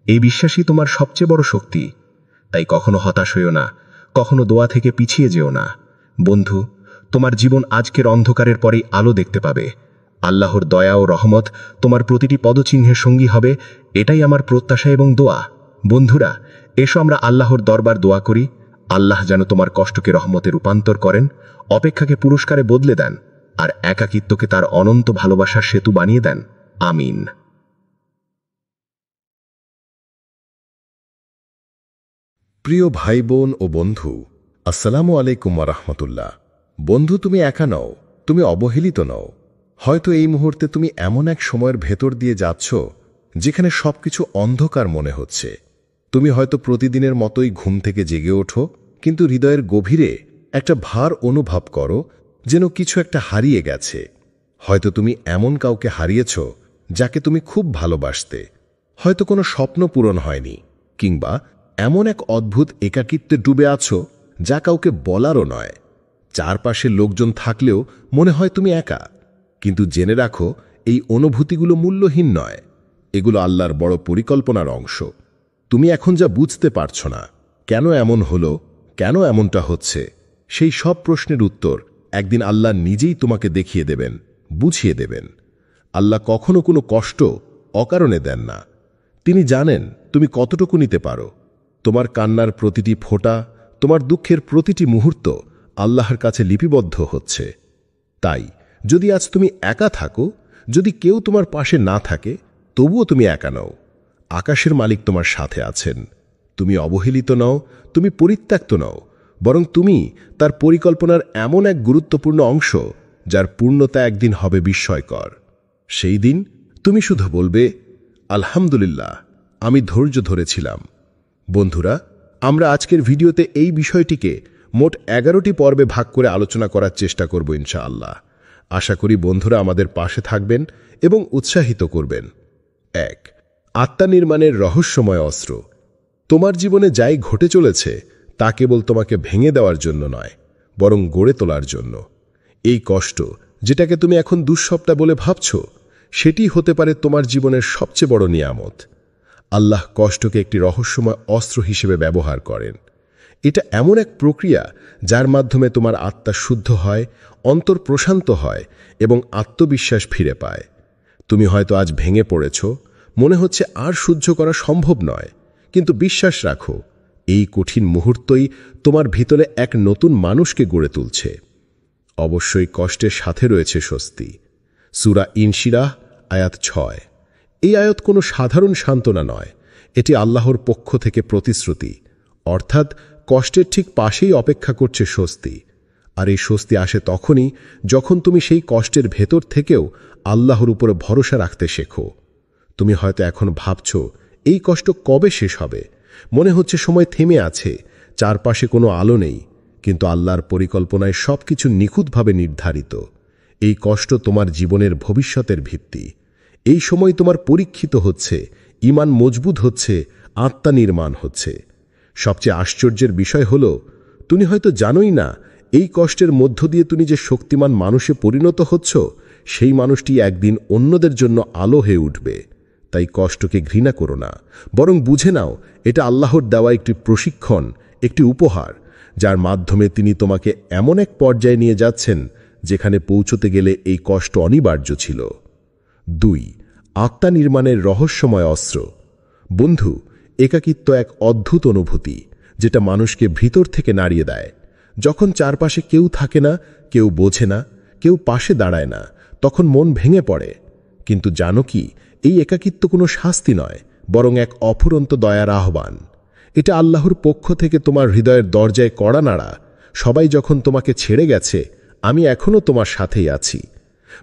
এই বিশ্বাসই তোমার সবচেয়ে বড় শক্তি। তাই কখনো হতাশ হইও না, কখনো দোয়া থেকে পিছিয়ে যেও না। বন্ধু, তোমার জীবন আজকের অন্ধকারের পরেই আলো দেখতে পাবে। আল্লাহর দয়া ও রহমত তোমার প্রতিটি পদচিহ্নের সঙ্গী হবে, এটাই আমার প্রত্যাশা এবং দোয়া। বন্ধুরা, এসো আমরা আল্লাহর দরবার দোয়া করি। আল্লাহ যেন তোমার কষ্টকে রহমতে রূপান্তর করেন, অপেক্ষাকে পুরস্কারে বদলে দেন, আর একাকিত্বকে তার অনন্ত ভালোবাসার সেতু বানিয়ে দেন। আমিন। প্রিয় ভাই বোন ও বন্ধু, আসসালামু আলাইকুম রাহমাতুল্লাহ। বন্ধু, তুমি একা নও, তুমি অবহেলিত নও। হয়তো এই মুহূর্তে তুমি এমন এক সময়ের ভেতর দিয়ে যাচ্ছ যেখানে সবকিছু অন্ধকার মনে হচ্ছে। তুমি হয়তো প্রতিদিনের মতোই ঘুম থেকে জেগে ওঠো, কিন্তু হৃদয়ের গভীরে একটা ভার অনুভব করো, যেন কিছু একটা হারিয়ে গেছে। হয়তো তুমি এমন কাউকে হারিয়েছ যাকে তুমি খুব ভালোবাসতে। হয়তো কোনো স্বপ্ন পূরণ হয়নি, কিংবা এমন এক অদ্ভুত একাকিত্বে ডুবে আছো যা কাউকে বলারও নয়। চারপাশে লোকজন থাকলেও মনে হয় তুমি একা। কিন্তু জেনে রাখো, এই অনুভূতিগুলো মূল্যহীন নয়, এগুলো আল্লাহর বড় পরিকল্পনার অংশ। তুমি এখন যা বুঝতে পারছ না, কেন এমন হলো, কেন এমনটা হচ্ছে, সেই সব প্রশ্নের উত্তর একদিন আল্লাহ নিজেই তোমাকে দেখিয়ে দেবেন, বুঝিয়ে দেবেন। আল্লাহ কখনো কোনো কষ্ট অকারণে দেন না। তিনি জানেন তুমি কতটুকু নিতে পারো। তোমার কান্নার প্রতিটি ফোঁটা, তোমার দুঃখের প্রতিটি মুহূর্ত আল্লাহর কাছে লিপিবদ্ধ হচ্ছে। তাই যদি আজ তুমি একা থাকো, যদি কেউ তোমার পাশে না থাকে, তবুও তুমি একা নও। আকাশের মালিক তোমার সাথে আছেন। তুমি অবহেলিত নও, তুমি পরিত্যক্ত নও, বরং তুমি তার পরিকল্পনার এমন এক গুরুত্বপূর্ণ অংশ যার পূর্ণতা একদিন হবে বিস্ময়কর। সেই দিন তুমি শুধু বলবে, আলহামদুলিল্লাহ, আমি ধৈর্য ধরেছিলাম। বন্ধুরা, আমরা আজকের ভিডিওতে এই বিষয়টিকে মোট 11টি পর্বে ভাগ করে আলোচনা করার চেষ্টা করব ইনশাআল্লাহ। আশা করি বন্ধুরা আমাদের পাশে থাকবেন এবং উৎসাহিত করবেন। 1. আত্মা নির্মাণের রহস্যময় অস্ত্র। তোমার জীবনে যাই ঘটে চলেছে তা কেবল তোমাকে ভেঙে দেওয়ার জন্য নয়, বরং গড়ে তোলার জন্য। এই কষ্ট, যেটাকে তুমি এখন দুঃস্বপ্ন বলে ভাবছ, সেটি হতে পারে তোমার জীবনের সবচেয়ে বড় নিয়ামত। আল্লাহ কষ্টকে একটি রহস্যময় অস্ত্র হিসেবে ব্যবহার করেন। এটা এমন এক প্রক্রিয়া যার মাধ্যমে তোমার আত্মা শুদ্ধ হয়, অন্তর প্রশান্ত হয় এবং আত্মবিশ্বাস ফিরে পায়। তুমি হয়তো আজ ভেঙে পড়েছ, মনে হচ্ছে আর সহ্য করা সম্ভব নয়, কিন্তু বিশ্বাস রাখো, এই কঠিন মুহূর্তই তোমার ভিতরে এক নতুন মানুষকে গড়ে তুলছে। অবশ্যই কষ্টের সাথে রয়েছে স্বস্তি। সূরা ইনশিরাহ আয়াত 6। এই আয়াত কোনো সাধারণ সান্ত্বনা নয়, এটি আল্লাহর পক্ষ থেকে প্রতিশ্রুতি, অর্থাৎ কষ্টের ঠিক পাশেই অপেক্ষা করছে স্বস্তি। আর এই স্বস্তি আসে তখনই যখন তুমি সেই কষ্টের ভেতর থেকেও আল্লাহর উপরে ভরসা রাখতে শেখো। তুমি হয়তো এখন ভাবছ, এই কষ্ট কবে শেষ হবে? মনে হচ্ছে সময় থেমে আছে, চারপাশে কোনো আলো নেই, কিন্তু আল্লাহর পরিকল্পনায় সবকিছু নিখুঁতভাবে নির্ধারিত। এই কষ্ট তোমার জীবনের ভবিষ্যতের ভিত্তি। এই সময় তোমার পরীক্ষিত হচ্ছে, ঈমান মজবুত হচ্ছে, আত্মা নির্মাণ হচ্ছে। সবচেয়ে আশ্চর্যের বিষয় হল, তুমি হয়তো জানোই না, এই কষ্টের মধ্য দিয়ে তুমি যে শক্তিমান মানুষে পরিণত হচ্ছ, সেই মানুষটি একদিন অন্যদের জন্য আলো হয়ে উঠবে। তাই কষ্টকে ঘৃণা করো না, বরং বুঝে নাও এটা আল্লাহর দেওয়া একটি প্রশিক্ষণ, একটি উপহার, যার মাধ্যমে তিনি তোমাকে এমন এক পর্যায়ে নিয়ে যাচ্ছেন যেখানে পৌঁছতে গেলে এই কষ্ট অনিবার্য ছিল। 2. আত্মা নির্মাণের রহস্যময় অস্ত্র। বন্ধু, একাকিত্ব এক অদ্ভুত অনুভূতি, যেটা মানুষকে ভিতর থেকে নাড়িয়ে দেয়। যখন চারপাশে কেউ থাকে না, কেউ বোঝে না, কেউ পাশে দাঁড়ায় না, তখন মন ভেঙে পড়ে। কিন্তু জানো কি, এই একাকিত্ব কোনো শাস্তি নয়, বরং এক অফুরন্ত দয়ার আহ্বান। এটা আল্লাহর পক্ষ থেকে তোমার হৃদয়ের দরজায় কড়া নাড়া। সবাই যখন তোমাকে ছেড়ে গেছে, আমি এখনও তোমার সাথেই আছি।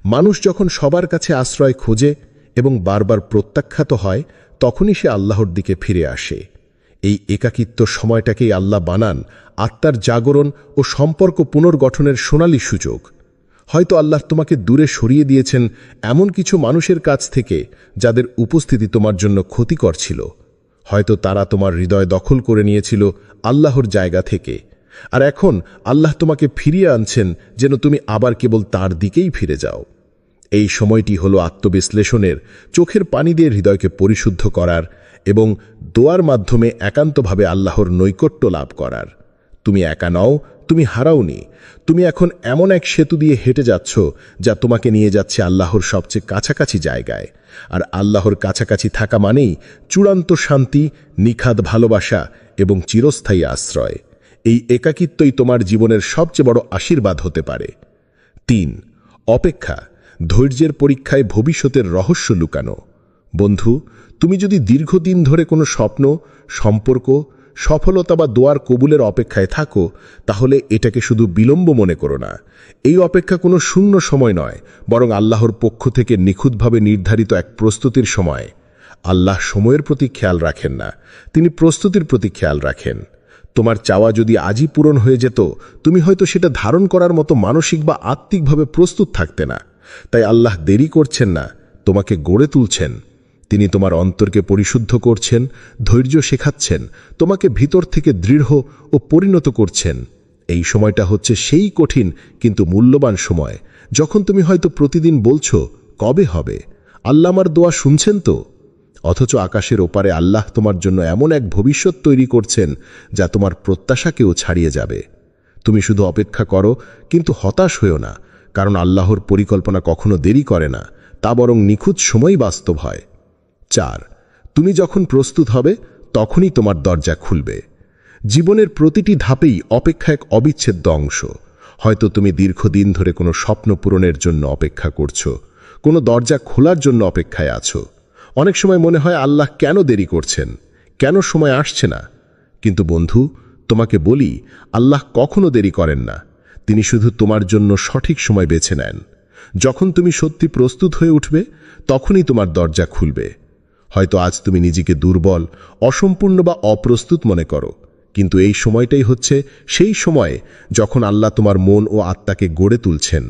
মানুষ যখন সবার কাছে আশ্রয় খোঁজে এবং বারবার প্রত্যাখ্যাত হয়, তখনই সে আল্লাহর দিকে ফিরে আসে। এই একাকিত্ব সময়টাকেই আল্লাহ বানান আত্মার জাগরণ ও সম্পর্ক পুনর্গঠনের সোনালী সুযোগ। হয়তো আল্লাহ তোমাকে দূরে সরিয়ে দিয়েছেন এমন কিছু মানুষের কাছ থেকে যাদের উপস্থিতি তোমার জন্য ক্ষতিকর ছিল। হয়তো তারা তোমার হৃদয় দখল করে নিয়েছিল আল্লাহর জায়গা থেকে, আর এখন আল্লাহ তোমাকে ফিরিয়ে আনছেন যেন তুমি আবার কেবল তার দিকেই ফিরে যাও। এই সময়টি হলো আত্মবিশ্লেষণের, চোখের পানি দিয়ে হৃদয়কে পরিশুদ্ধ করার এবং দোয়ার মাধ্যমে একান্তভাবে আল্লাহর নৈকট্য লাভ করার। তুমি একা নও, তুমি হারাওনি। তুমি এখন এমন এক সেতু দিয়ে হেঁটে যাচ্ছ যা তোমাকে নিয়ে যাচ্ছে আল্লাহর সবচেয়ে কাছাকাছি জায়গায়। আর আল্লাহর কাছাকাছি থাকা মানেই চূড়ান্ত শান্তি, নিখাদ ভালোবাসা এবং চিরস্থায়ী আশ্রয়। এই একাকিত্বই তোমার জীবনের সবচেয়ে বড় আশীর্বাদ হতে পারে। 3. অপেক্ষা, ধৈর্যের পরীক্ষায় ভবিষ্যতের রহস্য লুকানো। বন্ধু, তুমি যদি দীর্ঘদিন ধরে কোনো স্বপ্ন, সম্পর্ক, সফলতা বা দোয়ার কবুলের অপেক্ষায় থাকো, তাহলে এটাকে শুধু বিলম্ব মনে করো না। এই অপেক্ষা কোনো শূন্য সময় নয়, বরং আল্লাহর পক্ষ থেকে নিখুঁতভাবে নির্ধারিত এক প্রস্তুতির সময়। আল্লাহ সময়ের প্রতি খেয়াল রাখেন না, তিনি প্রস্তুতির প্রতি খেয়াল রাখেন। তোমার চাওয়া যদি আজই পূরণ হয়ে যেত, তুমি হয়তো সেটা ধারণ করার মতো মানসিক বা আত্মিকভাবে প্রস্তুত থাকতে না। তাই আল্লাহ দেরি করছেন না, তোমাকে গড়ে তুলছেন। তিনি তোমার অন্তরকে পরিশুদ্ধ করছেন, ধৈর্য শেখাচ্ছেন, তোমাকে ভিতর থেকে দৃঢ় ও পরিণত করছেন। এই সময়টা হচ্ছে সেই কঠিন কিন্তু মূল্যবান সময়, যখন তুমি হয়তো প্রতিদিন বলছো, কবে হবে? আল্লাহ আমার দোয়া শুনছেন তো? অথচ আকাশের ওপারে আল্লাহ তোমার জন্য এমন এক ভবিষ্যৎ তৈরি করছেন যা তোমার প্রত্যাশাকেও ছাড়িয়ে যাবে। তুমি শুধু অপেক্ষা করো, কিন্তু হতাশ হয়েও না, কারণ আল্লাহর পরিকল্পনা কখনো দেরি করে না, তা বরং নিখুঁত সময় বাস্তব হয়। 4. তুমি যখন প্রস্তুত হবে, তখনই তোমার দরজা খুলবে। জীবনের প্রতিটি ধাপেই অপেক্ষা এক অবিচ্ছেদ্য অংশ। হয়তো তুমি দীর্ঘদিন ধরে কোনো স্বপ্ন পূরণের জন্য অপেক্ষা করছো, কোনো দরজা খোলার জন্য অপেক্ষায় আছো। অনেক সময় মনে হয় আল্লাহ কেন দেরি করছেন, কেন সময় আসছে না? কিন্তু বন্ধু, তোমাকে বলি, আল্লাহ কখনো দেরি করেন না। তিনি শুধু তোমার জন্য সঠিক সময় বেছে নেন। যখন তুমি সত্যি প্রস্তুত হয়ে উঠবে, তখনই তোমার দরজা খুলবে। হয়তো আজ তুমি নিজেকে দুর্বল, অসম্পূর্ণ বা অপ্রস্তুত মনে করো, কিন্তু এই সময়টাই হচ্ছে সেই সময় যখন আল্লাহ তোমার মন ও আত্মাকে গড়ে তুলছেন।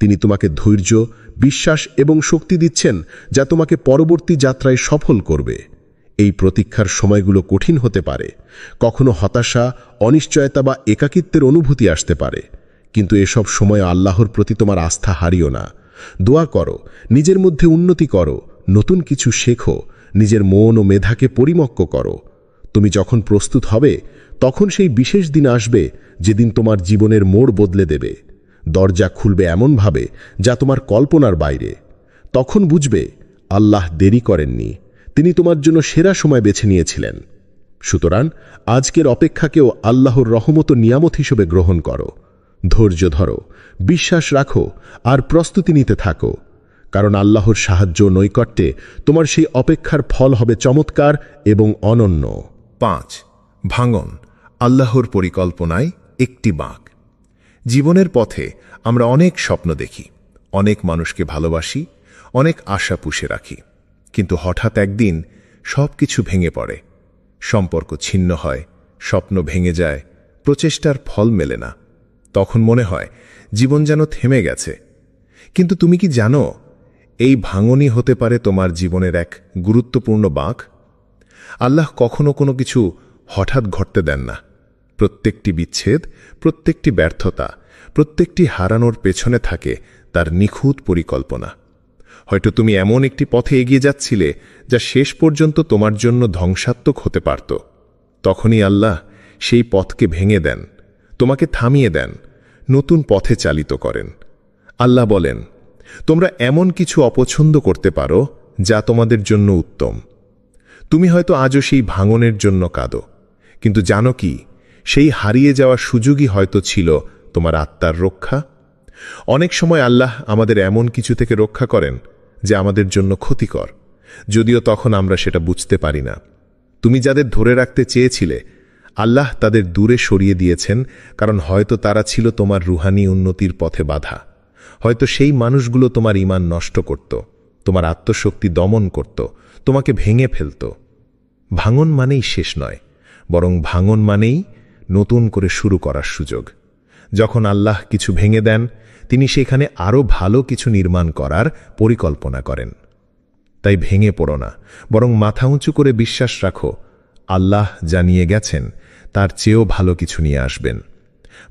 তিনি তোমাকে ধৈর্য, বিশ্বাস এবং শক্তি দিচ্ছেন, যা তোমাকে পরবর্তী যাত্রায় সফল করবে। এই প্রতীক্ষার সময়গুলো কঠিন হতে পারে, কখনো হতাশা, অনিশ্চয়তা বা একাকিত্বের অনুভূতি আসতে পারে, কিন্তু এসব সময় আল্লাহর প্রতি তোমার আস্থা হারিও না। দোয়া করো, নিজের মধ্যে উন্নতি করো, নতুন কিছু শেখো, নিজের মন ও মেধাকে পরিমক্ক করো। তুমি যখন প্রস্তুত হবে, তখন সেই বিশেষ দিন আসবে যেদিন তোমার জীবনের মোড় বদলে দেবে। দরজা খুলবে এমনভাবে যা তোমার কল্পনার বাইরে। তখন বুঝবে আল্লাহ দেরি করেননি, তিনি তোমার জন্য সেরা সময় বেছে নিয়েছিলেন। সুতরাং আজকের অপেক্ষাকেও আল্লাহর রহমত ও নিয়ামত হিসেবে গ্রহণ করো। ধৈর্য ধরো, বিশ্বাস রাখো আর প্রস্তুতি নিতে থাকো, কারণ আল্লাহর সাহায্য নৈকট্যে তোমার সেই অপেক্ষার ফল হবে চমৎকার এবং অনন্য। 5. ভাঙন, আল্লাহর পরিকল্পনায় একটি বাঁক। জীবনের পথে আমরা অনেক স্বপ্ন দেখি, অনেক মানুষকে ভালোবাসি, অনেক আশা পুষে রাখি, কিন্তু হঠাৎ একদিন সব কিছু ভেঙে পড়ে। সম্পর্ক ছিন্ন হয়, স্বপ্ন ভেঙে যায়, প্রচেষ্টার ফল মেলে না। তখন মনে হয় জীবন যেন থেমে গেছে। কিন্তু তুমি কি জানো, এই ভাঙনই হতে পারে তোমার জীবনের এক গুরুত্বপূর্ণ বাঁক। আল্লাহ কখনো কোনো কিছু হঠাৎ ঘটতে দেন না। প্রত্যেকটি বিচ্ছেদ, প্রত্যেকটি ব্যর্থতা, প্রত্যেকটি হারানোর পেছনে থাকে তার নিখুঁত পরিকল্পনা। হয়তো তুমি এমন একটি পথে এগিয়ে যাচ্ছিলে যা শেষ পর্যন্ত তোমার জন্য ধ্বংসাত্মক হতে পারত। তখনই আল্লাহ সেই পথকে ভেঙে দেন, তোমাকে থামিয়ে দেন, নতুন পথে চালিত করেন। আল্লাহ বলেন, তোমরা এমন কিছু অপছন্দ করতে পারো যা তোমাদের জন্য উত্তম। তুমি হয়তো আজও সেই ভাঙনের জন্য কাঁদো, কিন্তু জানো কি, সেই হারিয়ে যাওয়া সুযোগই হয়তো ছিল তোমার আত্মার রক্ষা। অনেক সময় আল্লাহ আমাদের এমন কিছু থেকে রক্ষা করেন যা আমাদের জন্য ক্ষতিকর, যদিও তখন আমরা সেটা বুঝতে পারি না। তুমি যাদের ধরে রাখতে চেয়েছিলে, আল্লাহ তাদের দূরে সরিয়ে দিয়েছেন, কারণ হয়তো তারা ছিল তোমার রুহানি উন্নতির পথে বাধা। হয়তো সেই মানুষগুলো তোমার ঈমান নষ্ট করত, তোমার আত্মশক্তি দমন করত, তোমাকে ভেঙে ফেলত। ভাঙন মানেই শেষ নয়, বরং ভাঙন মানেই নতুন করে শুরু করার সুযোগ। যখন আল্লাহ কিছু ভেঙে দেন, তিনি সেখানে আরও ভালো কিছু নির্মাণ করার পরিকল্পনা করেন। তাই ভেঙে পড়ো না, বরং মাথা উঁচু করে বিশ্বাস রাখো, আল্লাহ জানিয়ে গেছেন তার চেয়েও ভালো কিছু নিয়ে আসবেন।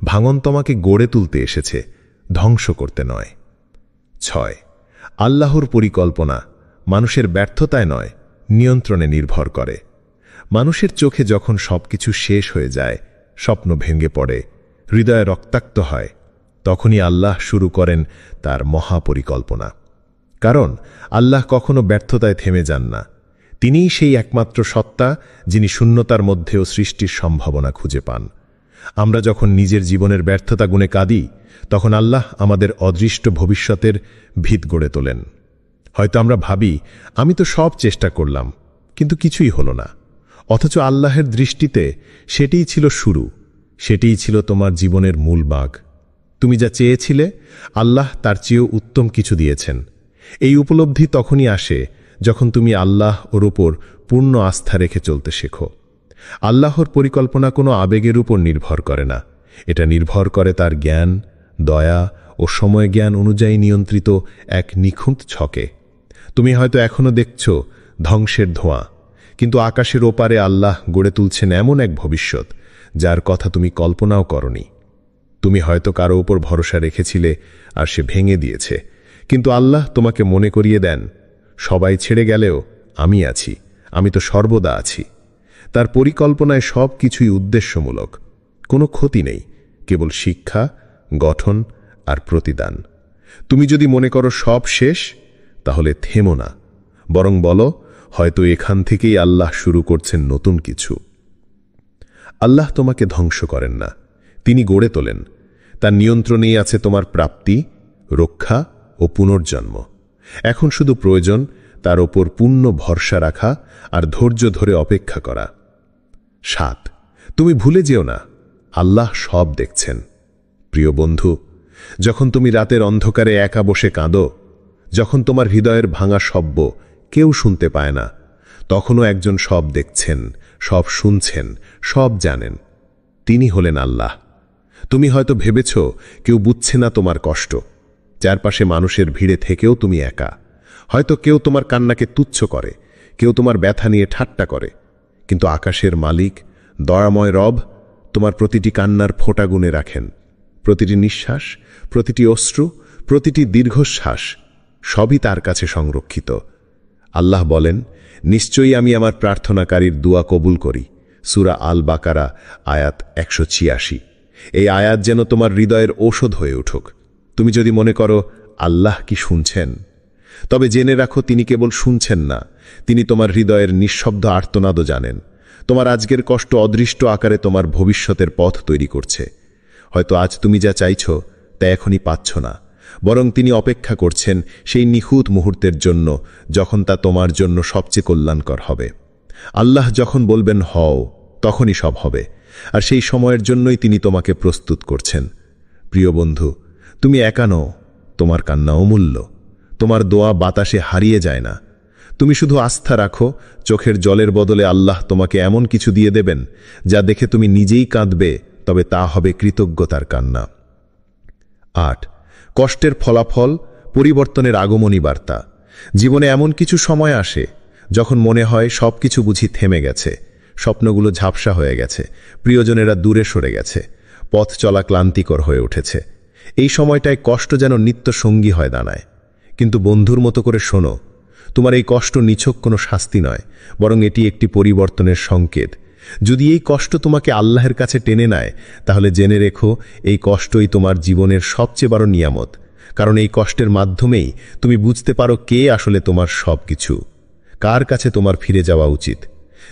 ভাঙন তোমাকে গড়ে তুলতে এসেছে, ধ্বংস করতে নয়। 6. আল্লাহর পরিকল্পনা মানুষের ব্যর্থতায় নয়, নিয়ন্ত্রণে নির্ভর করে। মানুষের চোখে যখন সবকিছু শেষ হয়ে যায়, স্বপ্ন ভেঙে পড়ে, হৃদয় রক্তাক্ত হয়, তখনই আল্লাহ শুরু করেন তার মহাপরিকল্পনা। কারণ আল্লাহ কখনো ব্যর্থতায় থেমে যান না। তিনিই সেই একমাত্র সত্তা যিনি শূন্যতার মধ্যেও সৃষ্টির সম্ভাবনা খুঁজে পান। আমরা যখন নিজের জীবনের ব্যর্থতা গুণে কাঁদি, তখন আল্লাহ আমাদের অদৃষ্ট ভবিষ্যতের ভিত গড়ে তোলেন। হয়তো আমরা ভাবি, আমি তো সব চেষ্টা করলাম, কিন্তু কিছুই হলো না। অথচ আল্লাহের দৃষ্টিতে সেটিই ছিল শুরু, সেটিই ছিল তোমার জীবনের মূল বাঁক। তুমি যা চেয়েছিলে, আল্লাহ তার চেয়েও উত্তম কিছু দিয়েছেন। এই উপলব্ধি তখনই আসে যখন তুমি আল্লাহ ওর উপর পূর্ণ আস্থা রেখে চলতে শেখো। আল্লাহর পরিকল্পনা কোনো আবেগের উপর নির্ভর করে না, এটা নির্ভর করে তার জ্ঞান, দয়া ও সময় জ্ঞান অনুযায়ী নিয়ন্ত্রিত এক নিখুঁত ছকে। তুমি হয়তো এখনো দেখছ ধ্বংসের ধোঁয়া, কিন্তু আকাশের ওপারে আল্লাহ গড়ে তুলছেন এমন এক ভবিষ্যৎ যার কথা তুমি কল্পনাও করনি। তুমি হয়তো কারো উপর ভরসা রেখেছিলে আর সে ভেঙে দিয়েছে, কিন্তু আল্লাহ তোমাকে মনে করিয়ে দেন, সবাই ছেড়ে গেলেও আমি আছি, আমি তো সর্বদা আছি। তার পরিকল্পনায় সব কিছুই উদ্দেশ্যমূলক, কোনো ক্ষতি নেই, কেবল শিক্ষা, গঠন আর প্রতিদান। তুমি যদি মনে করো সব শেষ, তাহলে থেমো না, বরং বলো, হয়তো এখান থেকেই আল্লাহ শুরু করছেন নতুন কিছু। আল্লাহ তোমাকে ধ্বংস করেন না, তিনি গড়ে তোলেন। তার নিয়ন্ত্রণেই আছে তোমার প্রাপ্তি, রক্ষা ও পুনর্জন্ম। এখন শুধু প্রয়োজন তার ওপর পূর্ণ ভরসা রাখা আর ধৈর্য ধরে অপেক্ষা করা। 7. তুমি ভুলে যেও না, আল্লাহ সব দেখছেন। প্রিয় বন্ধু, যখন তুমি রাতের অন্ধকারে একা বসে কাঁদো, যখন তোমার হৃদয়ের ভাঙা শব্দ কেউ শুনতে পায় না, তখনও একজন সব দেখছেন, সব শুনছেন, সব জানেন। তিনি হলেন আল্লাহ। তুমি হয়তো ভেবেছ কেউ বুঝছে না তোমার কষ্ট, চারপাশে মানুষের ভিড়ে থেকেও তুমি একা। হয়তো কেউ তোমার কান্নাকে তুচ্ছ করে, কেউ তোমার ব্যথা নিয়ে ঠাট্টা করে, কিন্তু আকাশের মালিক, দয়াময় রব তোমার প্রতিটি কান্নার ফোঁটা গুণে রাখেন। প্রতিটি নিঃশ্বাস, প্রতিটি অশ্রু, প্রতিটি দীর্ঘশ্বাস সবই তার কাছে সংরক্ষিত। আল্লাহ বলেন, নিশ্চয়ই আমি আমার প্রার্থনাকারীর দোয়া কবুল করি। সূরা আল বাকারা আয়াত 186। এই আয়াত যেন তোমার হৃদয়ের ঔষধ হয়ে উঠুক। তুমি যদি মনে করো আল্লাহ কি শুনছেন, তবে জেনে রাখো, তিনি কেবল শুনছেন না, তিনি তোমার হৃদয়ের নিঃশব্দ আর্তনাদও জানেন। তোমার আজকের কষ্ট অদৃষ্ট আকারে তোমার ভবিষ্যতের পথ তৈরি করছে। হয়তো আজ তুমি যা চাইছ তা এখনই পাচ্ছ না, বরং তিনি অপেক্ষা করছেন সেই নিখুঁত মুহূর্তের জন্য, যখন তা তোমার জন্য সবচেয়ে কল্যাণকর হবে। আল্লাহ যখন বলবেন হও, তখনই সব হবে, আর সেই সময়ের জন্যই তিনি তোমাকে প্রস্তুত করছেন। প্রিয় বন্ধু, তুমি একা নও, তোমার কান্না অমূল্য, তোমার দোয়া বাতাসে হারিয়ে যায় না। তুমি শুধু আস্থা রাখো, চোখের জলের বদলে আল্লাহ তোমাকে এমন কিছু দিয়ে দেবেন যা দেখে তুমি নিজেই কাঁদবে, তবে তা হবে কৃতজ্ঞতার কান্না। ৮. কষ্টের ফলাফল, পরিবর্তনের আগমনী বার্তা। জীবনে এমন কিছু সময় আসে যখন মনে হয় সব কিছু বুঝি থেমে গেছে, স্বপ্নগুলো ঝাপসা হয়ে গেছে, প্রিয়জনেরা দূরে সরে গেছে, পথ চলা ক্লান্তিকর হয়ে উঠেছে। এই সময়টায় কষ্ট যেন নিত্য সঙ্গী হয়ে দাঁড়ায়। কিন্তু বন্ধুর মতো করে শোনো, তোমার এই কষ্ট নিছক কোনো শাস্তি নয়, বরং এটি একটি পরিবর্তনের সংকেত। যদি এই কষ্ট তোমাকে আল্লাহর কাছে টেনে নেয়, তাহলে জেনে রেখো, এই কষ্টই তোমার জীবনের সবচেয়ে বড় নিয়ামত। কারণ এই কষ্টের মাধ্যমেই তুমি বুঝতে পারো কে আসলে তোমার সব কিছু, কার কাছে তোমার ফিরে যাওয়া উচিত।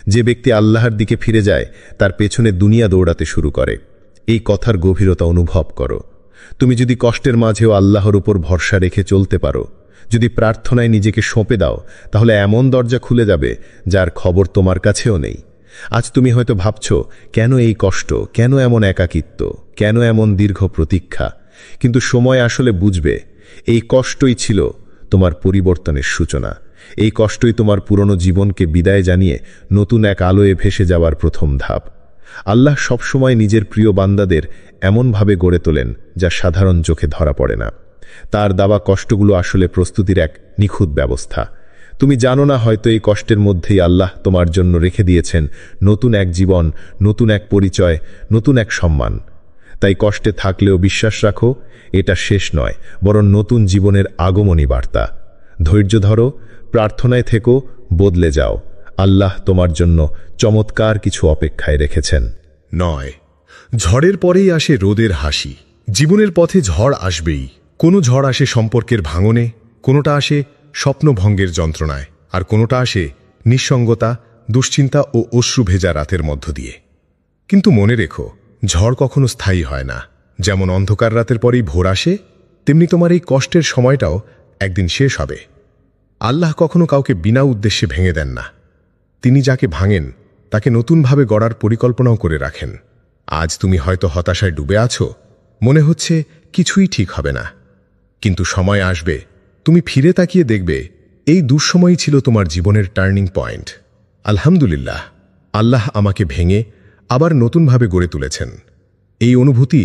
যে ব্যক্তি আল্লাহর দিকে ফিরে যায়, তার পেছনে দুনিয়া দৌড়াতে শুরু করে। এই কথার গভীরতা অনুভব করো। তুমি যদি কষ্টের মাঝেও আল্লাহর উপর ভরসা রেখে চলতে পারো, যদি প্রার্থনায় নিজেকে সঁপে দাও, তাহলে এমন দরজা খুলে যাবে যার খবর তোমার কাছেও নেই। আজ তুমি হয়তো ভাবছ, কেন এই কষ্ট, কেন এমন একাকিত্ব, কেন এমন দীর্ঘ প্রতীক্ষা? কিন্তু সময় আসলে বুঝবে, এই কষ্টই ছিল তোমার পরিবর্তনের সূচনা। এই কষ্টই তোমার পুরনো জীবনকে বিদায় জানিয়ে নতুন এক আলোয় ভেসে যাওয়ার প্রথম ধাপ। আল্লাহ সবসময় নিজের প্রিয় বান্দাদের এমনভাবে গড়ে তোলেন যা সাধারণ চোখে ধরা পড়ে না। তার দেওয়া কষ্টগুলো আসলে প্রস্তুতির এক নিখুঁত ব্যবস্থা। তুমি জানো না, হয়তো এই কষ্টের মধ্যেই আল্লাহ তোমার জন্য রেখে দিয়েছেন নতুন এক জীবন, নতুন এক পরিচয়, নতুন এক সম্মান। তাই কষ্টে থাকলেও বিশ্বাস রাখো, এটা শেষ নয়, বরং নতুন জীবনের আগমনী বার্তা। ধৈর্য ধরো, প্রার্থনায় থেকো, বদলে যাও। আল্লাহ তোমার জন্য চমৎকার কিছু অপেক্ষায় রেখেছেন। ৯. ঝড়ের পরেই আসে রোদের হাসি। জীবনের পথে ঝড় আসবেই। কোনো ঝড় আসে সম্পর্কের ভাঙনে, কোনোটা আসে স্বপ্নভঙ্গের যন্ত্রণায়, আর কোনোটা আসে নিঃসঙ্গতা, দুশ্চিন্তা ও অশ্রু ভেজা রাতের মধ্য দিয়ে। কিন্তু মনে রেখো, ঝড় কখনো স্থায়ী হয় না। যেমন অন্ধকার রাতের পরেই ভোর আসে, তেমনি তোমার এই কষ্টের সময়টাও একদিন শেষ হবে। আল্লাহ কখনো কাউকে বিনা উদ্দেশ্যে ভেঙে দেন না। তিনি যাকে ভাঙেন তাকে নতুনভাবে গড়ার পরিকল্পনাও করে রাখেন। আজ তুমি হয়তো হতাশায় ডুবে আছো, মনে হচ্ছে কিছুই ঠিক হবে না। কিন্তু সময় আসবে, তুমি ফিরে তাকিয়ে দেখবে এই দুঃসময়ই ছিল তোমার জীবনের টার্নিং পয়েন্ট। আলহামদুলিল্লাহ, আল্লাহ আমাকে ভেঙে আবার নতুনভাবে গড়ে তুলেছেন। এই অনুভূতি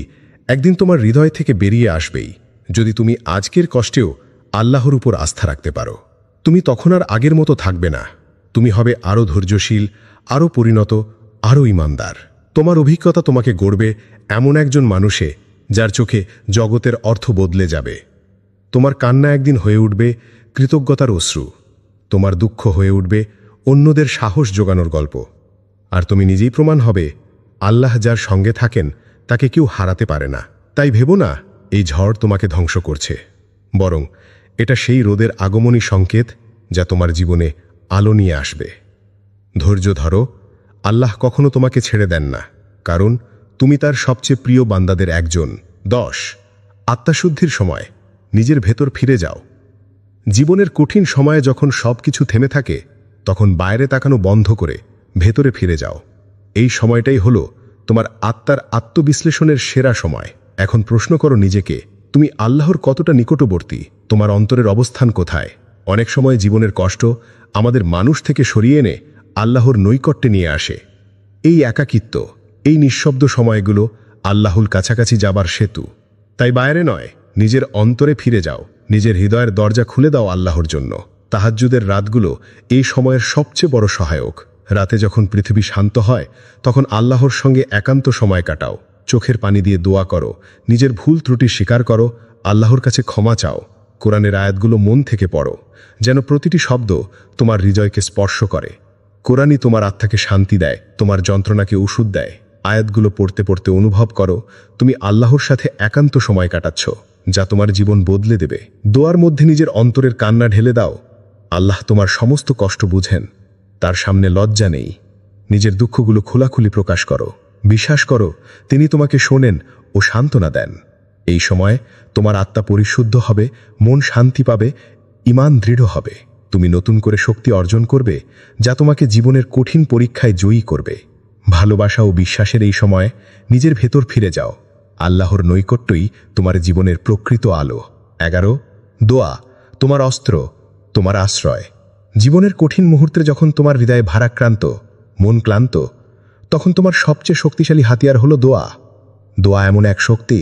একদিন তোমার হৃদয় থেকে বেরিয়ে আসবেই, যদি তুমি আজকের কষ্টেও আল্লাহর উপর আস্থা রাখতে পারো। তুমি তখন আর আগের মতো থাকবে না। তুমি হবে আরও ধৈর্যশীল, আরও পরিণত, আরও ঈমানদার। তোমার অভিজ্ঞতা তোমাকে গড়বে এমন একজন মানুষে যার চোখে জগতের অর্থ বদলে যাবে। তোমার কান্না একদিন হয়ে উঠবে কৃতজ্ঞতার অশ্রু, তোমার দুঃখ হয়ে উঠবে অন্যদের সাহস জোগানোর গল্প। আর তুমি নিজেই প্রমাণ হবে, আল্লাহ যার সঙ্গে থাকেন তাকে কেউ হারাতে পারে না। তাই ভেবো না এই ঝড় তোমাকে ধ্বংস করছে, বরং এটা সেই রোদের আগমনী সংকেত যা তোমার জীবনে আলো নিয়ে আসবে। ধৈর্য ধরো, আল্লাহ কখনো তোমাকে ছেড়ে দেন না, কারণ তুমি তার সবচেয়ে প্রিয় বান্দাদের একজন। ১০. আত্মাশুদ্ধির সময় নিজের ভেতর ফিরে যাও। জীবনের কঠিন সময়ে যখন সব কিছু থেমে থাকে, তখন বাইরে তাকানো বন্ধ করে ভেতরে ফিরে যাও। এই সময়টাই হলো তোমার আত্মার আত্মবিশ্লেষণের সেরা সময়। এখন প্রশ্ন করো নিজেকে, তুমি আল্লাহর কতটা নিকটবর্তী? তোমার অন্তরের অবস্থান কোথায়? অনেক সময় জীবনের কষ্ট আমাদের মানুষ থেকে সরিয়ে এনে আল্লাহর নৈকট্যে নিয়ে আসে। এই একাকিত্ব, এই নিঃশব্দ সময়গুলো আল্লাহর কাছাকাছি যাবার সেতু। তাই বাইরে নয়, নিজের অন্তরে ফিরে যাও, নিজের হৃদয়ের দরজা খুলে দাও আল্লাহর জন্য। তাহাজ্জুদের রাতগুলো এই সময়ের সবচেয়ে বড় সহায়ক। রাতে যখন পৃথিবী শান্ত হয়, তখন আল্লাহর সঙ্গে একান্ত সময় কাটাও। চোখের পানি দিয়ে দোয়া করো, নিজের ভুল ত্রুটি স্বীকার করো, আল্লাহর কাছে ক্ষমা চাও। কোরআনের আয়াতগুলো মন থেকে পড়ো, যেন প্রতিটি শব্দ তোমার হৃদয়কে স্পর্শ করে। কোরআনই তোমার আত্মাকে শান্তি দেয়, তোমার যন্ত্রণাকে ওষুধ দেয়। আয়াতগুলো পড়তে পড়তে অনুভব করো তুমি আল্লাহর সাথে একান্ত সময় কাটাচ্ছ। যা তোমার জীবন বদলে দেবে। দোয়ার মধ্যে নিজের অন্তরের কান্না ঢেলে দাও। আল্লাহ তোমার সমস্ত কষ্ট বুঝেন, তার সামনে লজ্জা নেই। নিজের দুঃখগুলো খোলাখুলি প্রকাশ করো। বিশ্বাস করো, তিনি তোমাকে শোনেন ও সান্ত্বনা দেন। এই সময় তোমার আত্মা পরিশুদ্ধ হবে, মন শান্তি পাবে, ঈমান দৃঢ় হবে। তুমি নতুন করে শক্তি অর্জন করবে, যা তোমাকে জীবনের কঠিন পরীক্ষায় জয়ী করবে। ভালোবাসা ও বিশ্বাসের এই সময় নিজের ভেতর ফিরে যাও। আল্লাহর নৈকট্যই তোমার জীবনের প্রকৃত আলো। 11 দোয়া, তোমার অস্ত্র, তোমার আশ্রয়। জীবনের কঠিন মুহূর্তে যখন তোমার হৃদয়ে ভারাক্রান্ত, মন ক্লান্ত, তখন তোমার সবচেয়ে শক্তিশালী হাতিয়ার হলো দোয়া। দোয়া এমন এক শক্তি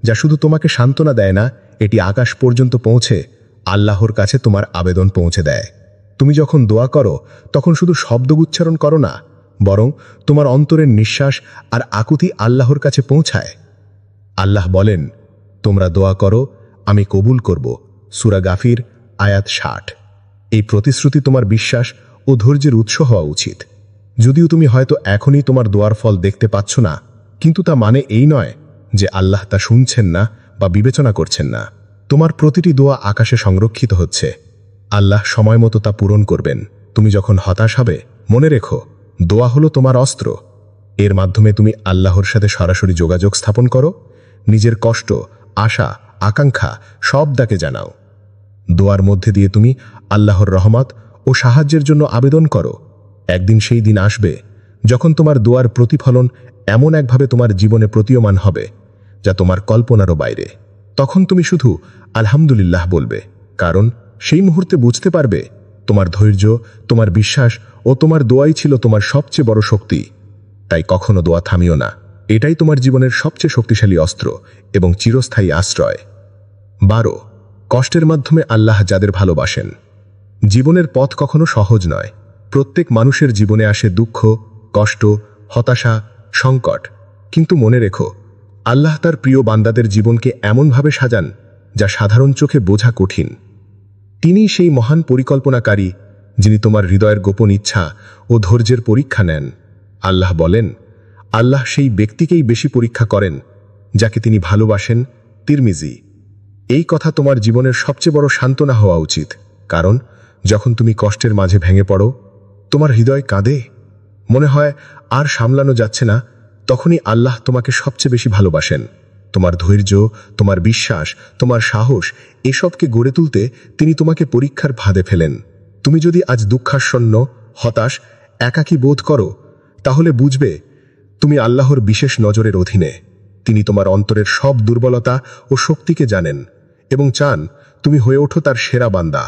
যা শুধু তোমাকে সান্ত্বনা দেয় না, এটি আকাশ পর্যন্ত পৌঁছে আল্লাহর কাছে তোমার আবেদন পৌঁছে দেয়। তুমি যখন দোয়া করো তখন শুধু শব্দ উচ্চারণ করো না, বরং তোমার অন্তরের নিঃশ্বাস আর আকুতি আল্লাহর কাছে পৌঁছায়। আল্লাহ বলেন, তোমরা দোয়া করো, আমি কবুল করব। সূরা গাফির আয়াত 60। এই প্রতিশ্রুতি তোমার বিশ্বাস ও ধৈর্যের উৎস হওয়া উচিত। যদিও তুমি হয়তো এখনই তোমার দোয়ার ফল দেখতে পাচ্ছ না, কিন্তু তা মানে এই নয় যে আল্লাহ তা শুনছেন না বা বিবেচনা করছেন না। তোমার প্রতিটি দোয়া আকাশে সংরক্ষিত হচ্ছে। আল্লাহ সময় মতো তা পূরণ করবেন। তুমি যখন হতাশ হবে, মনে রেখো, দোয়া হলো তোমার অস্ত্র। এর মাধ্যমে তুমি আল্লাহর সাথে সরাসরি যোগাযোগ স্থাপন করো। নিজের কষ্ট, আশা, আকাঙ্ক্ষা সব তাকে জানাও। দোয়ার মধ্যে দিয়ে তুমি আল্লাহর রহমত ও সাহায্যের জন্য আবেদন করো। একদিন সেই দিন আসবে যখন তোমার দোয়ার প্রতিফলন এমন একভাবে তোমার জীবনে প্রতীয়মান হবে যা তোমার কল্পনারও বাইরে। তখন তুমি শুধু আলহামদুলিল্লাহ বলবে, কারণ সেই মুহূর্তে বুঝতে পারবে তোমার ধৈর্য, তোমার বিশ্বাস ও তোমার দোয়াই ছিল তোমার সবচেয়ে বড় শক্তি। তাই কখনো দোয়া থামিও না। এটাই তোমার জীবনের সবচেয়ে শক্তিশালী অস্ত্র এবং চিরস্থায়ী আশ্রয়। 12 কষ্টের মাধ্যমে আল্লাহ যাদের ভালোবাসেন। জীবনের পথ কখনো সহজ নয়। প্রত্যেক মানুষের জীবনে আসে দুঃখ, কষ্ট, হতাশা, সংকট। কিন্তু মনে রেখো, আল্লাহ তার প্রিয় বান্দাদের জীবনকে এমনভাবে সাজান যা সাধারণ চোখে বোঝা কঠিন। তিনিই সেই মহান পরিকল্পনাকারী যিনি তোমার হৃদয়ের গোপন ইচ্ছা ও ধৈর্যের পরীক্ষা নেন। আল্লাহ বলেন, আল্লাহ সেই ব্যক্তিকেই বেশি পরীক্ষা করেন যাকে তিনি ভালোবাসেন। তিরমিজি। এই কথা তোমার জীবনের সবচেয়ে বড় সান্ত্বনা হওয়া উচিত, কারণ যখন তুমি কষ্টের মাঝে ভেঙে পড়ো, তোমার হৃদয় কাঁদে, মনে হয় আর সামলানো যাচ্ছে না, তখনই আল্লাহ তোমাকে সবচেয়ে বেশি ভালোবাসেন। তোমার ধৈর্য, তোমার বিশ্বাস, তোমার সাহস এসবকে গড়ে তুলতে তিনি তোমাকে পরীক্ষার ফাঁদে ফেলেন। তুমি যদি আজ দুঃখাশন্য, হতাশ, একাকী বোধ করো, তাহলে বুঝবে তুমি আল্লাহর বিশেষ নজরের অধীনে। তিনি তোমার অন্তরের সব দুর্বলতা ও শক্তিকে জানেন এবং চান তুমি হয়ে ওঠো তার সেরা বান্দা।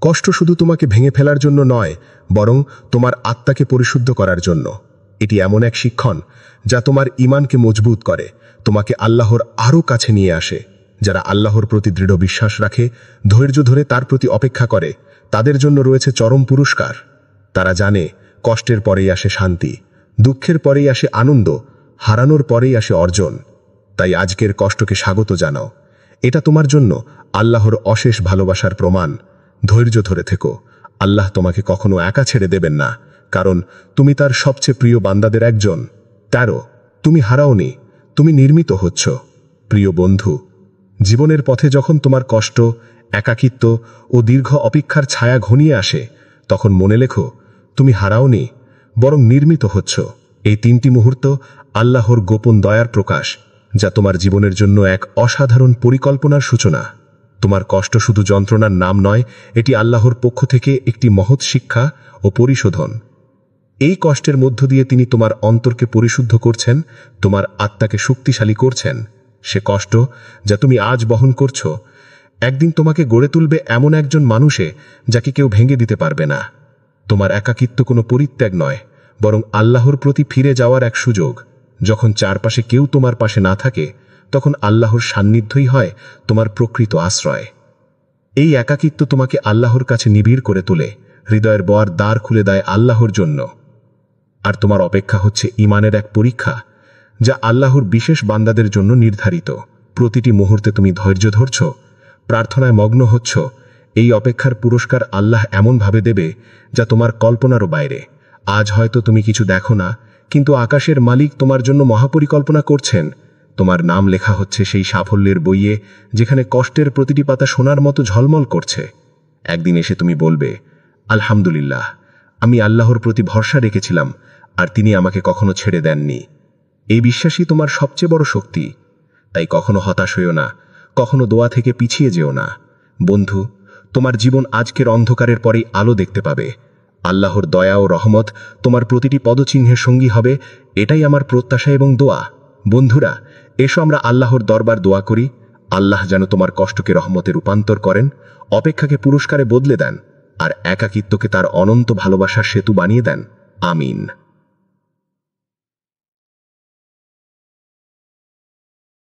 কষ্ট শুধু তোমাকে ভেঙে ফেলার জন্য নয়, বরং তোমার আত্মাকে পরিশুদ্ধ করার জন্য। এটি এমন এক শিক্ষণ যা তোমার ঈমানকে মজবুত করে, তোমাকে আল্লাহর আরও কাছে নিয়ে আসে। যারা আল্লাহর প্রতি দৃঢ় বিশ্বাস রাখে, ধৈর্য ধরে তার প্রতি অপেক্ষা করে, তাদের জন্য রয়েছে চরম পুরস্কার। তারা জানে কষ্টের পরেই আসে শান্তি, দুঃখের পরেই আসে আনন্দ, হারানোর পরেই আসে অর্জন। তাই আজকের কষ্টকে স্বাগত জানাও। এটা তোমার জন্য আল্লাহর অশেষ ভালোবাসার প্রমাণ। ধৈর্য ধরে থেকো। আল্লাহ তোমাকে কখনো একা ছেড়ে দেবেন না, কারণ তুমি তার সবচেয়ে প্রিয় বান্দাদের একজন। 13 তুমি হারাওনি, তুমি নির্মিত হচ্ছ। প্রিয় বন্ধু, জীবনের পথে যখন তোমার কষ্ট, একাকিত্ব ও দীর্ঘ অপেক্ষার ছায়া ঘনিয়ে আসে, তখন মনে লেখো, তুমি হারাওনি, বরং নির্মিত হচ্ছ। এই 3টি মুহূর্ত আল্লাহর গোপন দয়ার প্রকাশ, যা তোমার জীবনের জন্য এক অসাধারণ পরিকল্পনার সূচনা। তোমার কষ্ট শুধু যন্ত্রণার নাম নয়, এটি আল্লাহর পক্ষ থেকে একটি মহৎ শিক্ষা ও পরিশোধন। এই কষ্টের মধ্য দিয়ে তিনি তোমার অন্তরকে পরিশুদ্ধ করছেন, তোমার আত্মাকে শক্তিশালী করছেন। সে কষ্ট যা তুমি আজ বহন করছো, একদিন তোমাকে গড়ে তুলবে এমন একজন মানুষে যাকে কেউ ভেঙে দিতে পারবে না। তোমার একাকিত্ব কোনো পরিত্যাগ নয়, বরং আল্লাহর প্রতি ফিরে যাওয়ার এক সুযোগ। যখন চারপাশে কেউ তোমার পাশে না থাকে, তখন আল্লাহর সান্নিধ্যই হয় তোমার প্রকৃত আশ্রয়। এই একাকিত্ব তোমাকে আল্লাহর কাছে নিবিড় করে তোলে, হৃদয়ের দ্বার খুলে দেয় আল্লাহর জন্য। আর তোমার অপেক্ষা হচ্ছে ঈমানের এক পরীক্ষা, যা আল্লাহর বিশেষ বান্দাদের জন্য নির্ধারিত। প্রতিটি মুহূর্তে তুমি ধৈর্য ধরছ, প্রার্থনায় মগ্ন হচ্ছ। এই অপেক্ষার পুরস্কার আল্লাহ এমনভাবে দেবে যা তোমার কল্পনারও বাইরে। আজ হয়তো তুমি কিছু দেখো না, কিন্তু আকাশের মালিক তোমার জন্য মহাপরিকল্পনা করছেন। তোমার নাম লেখা হচ্ছে সেই সাফল্যের বইয়ে যেখানে কষ্টের প্রতিটি পাতা সোনার মতো ঝলমল করছে। একদিন এসে তুমি বলবে, আলহামদুলিল্লাহ, আমি আল্লাহর প্রতি ভরসা রেখেছিলাম আর তিনি আমাকে কখনো ছেড়ে দেননি। এই বিশ্বাসই তোমার সবচেয়ে বড় শক্তি। তাই কখনো হতাশ হইও না, কখনো দোয়া থেকে পিছিয়ে যেও না। বন্ধু, তোমার জীবন আজকের অন্ধকারের পরেই আলো দেখতে পাবে। আল্লাহর দয়া ও রহমত তোমার প্রতিটি পদচিহ্নের সঙ্গী হবে, এটাই আমার প্রত্যাশা এবং দোয়া। বন্ধুরা, এসো আমরা আল্লাহর দরবার দোয়া করি। আল্লাহ যেন তোমার কষ্টকে রহমতে রূপান্তর করেন, অপেক্ষাকে পুরস্কারে বদলে দেন আর একাকিত্বকে তার অনন্ত ভালোবাসার সেতু বানিয়ে দেন। আমিন।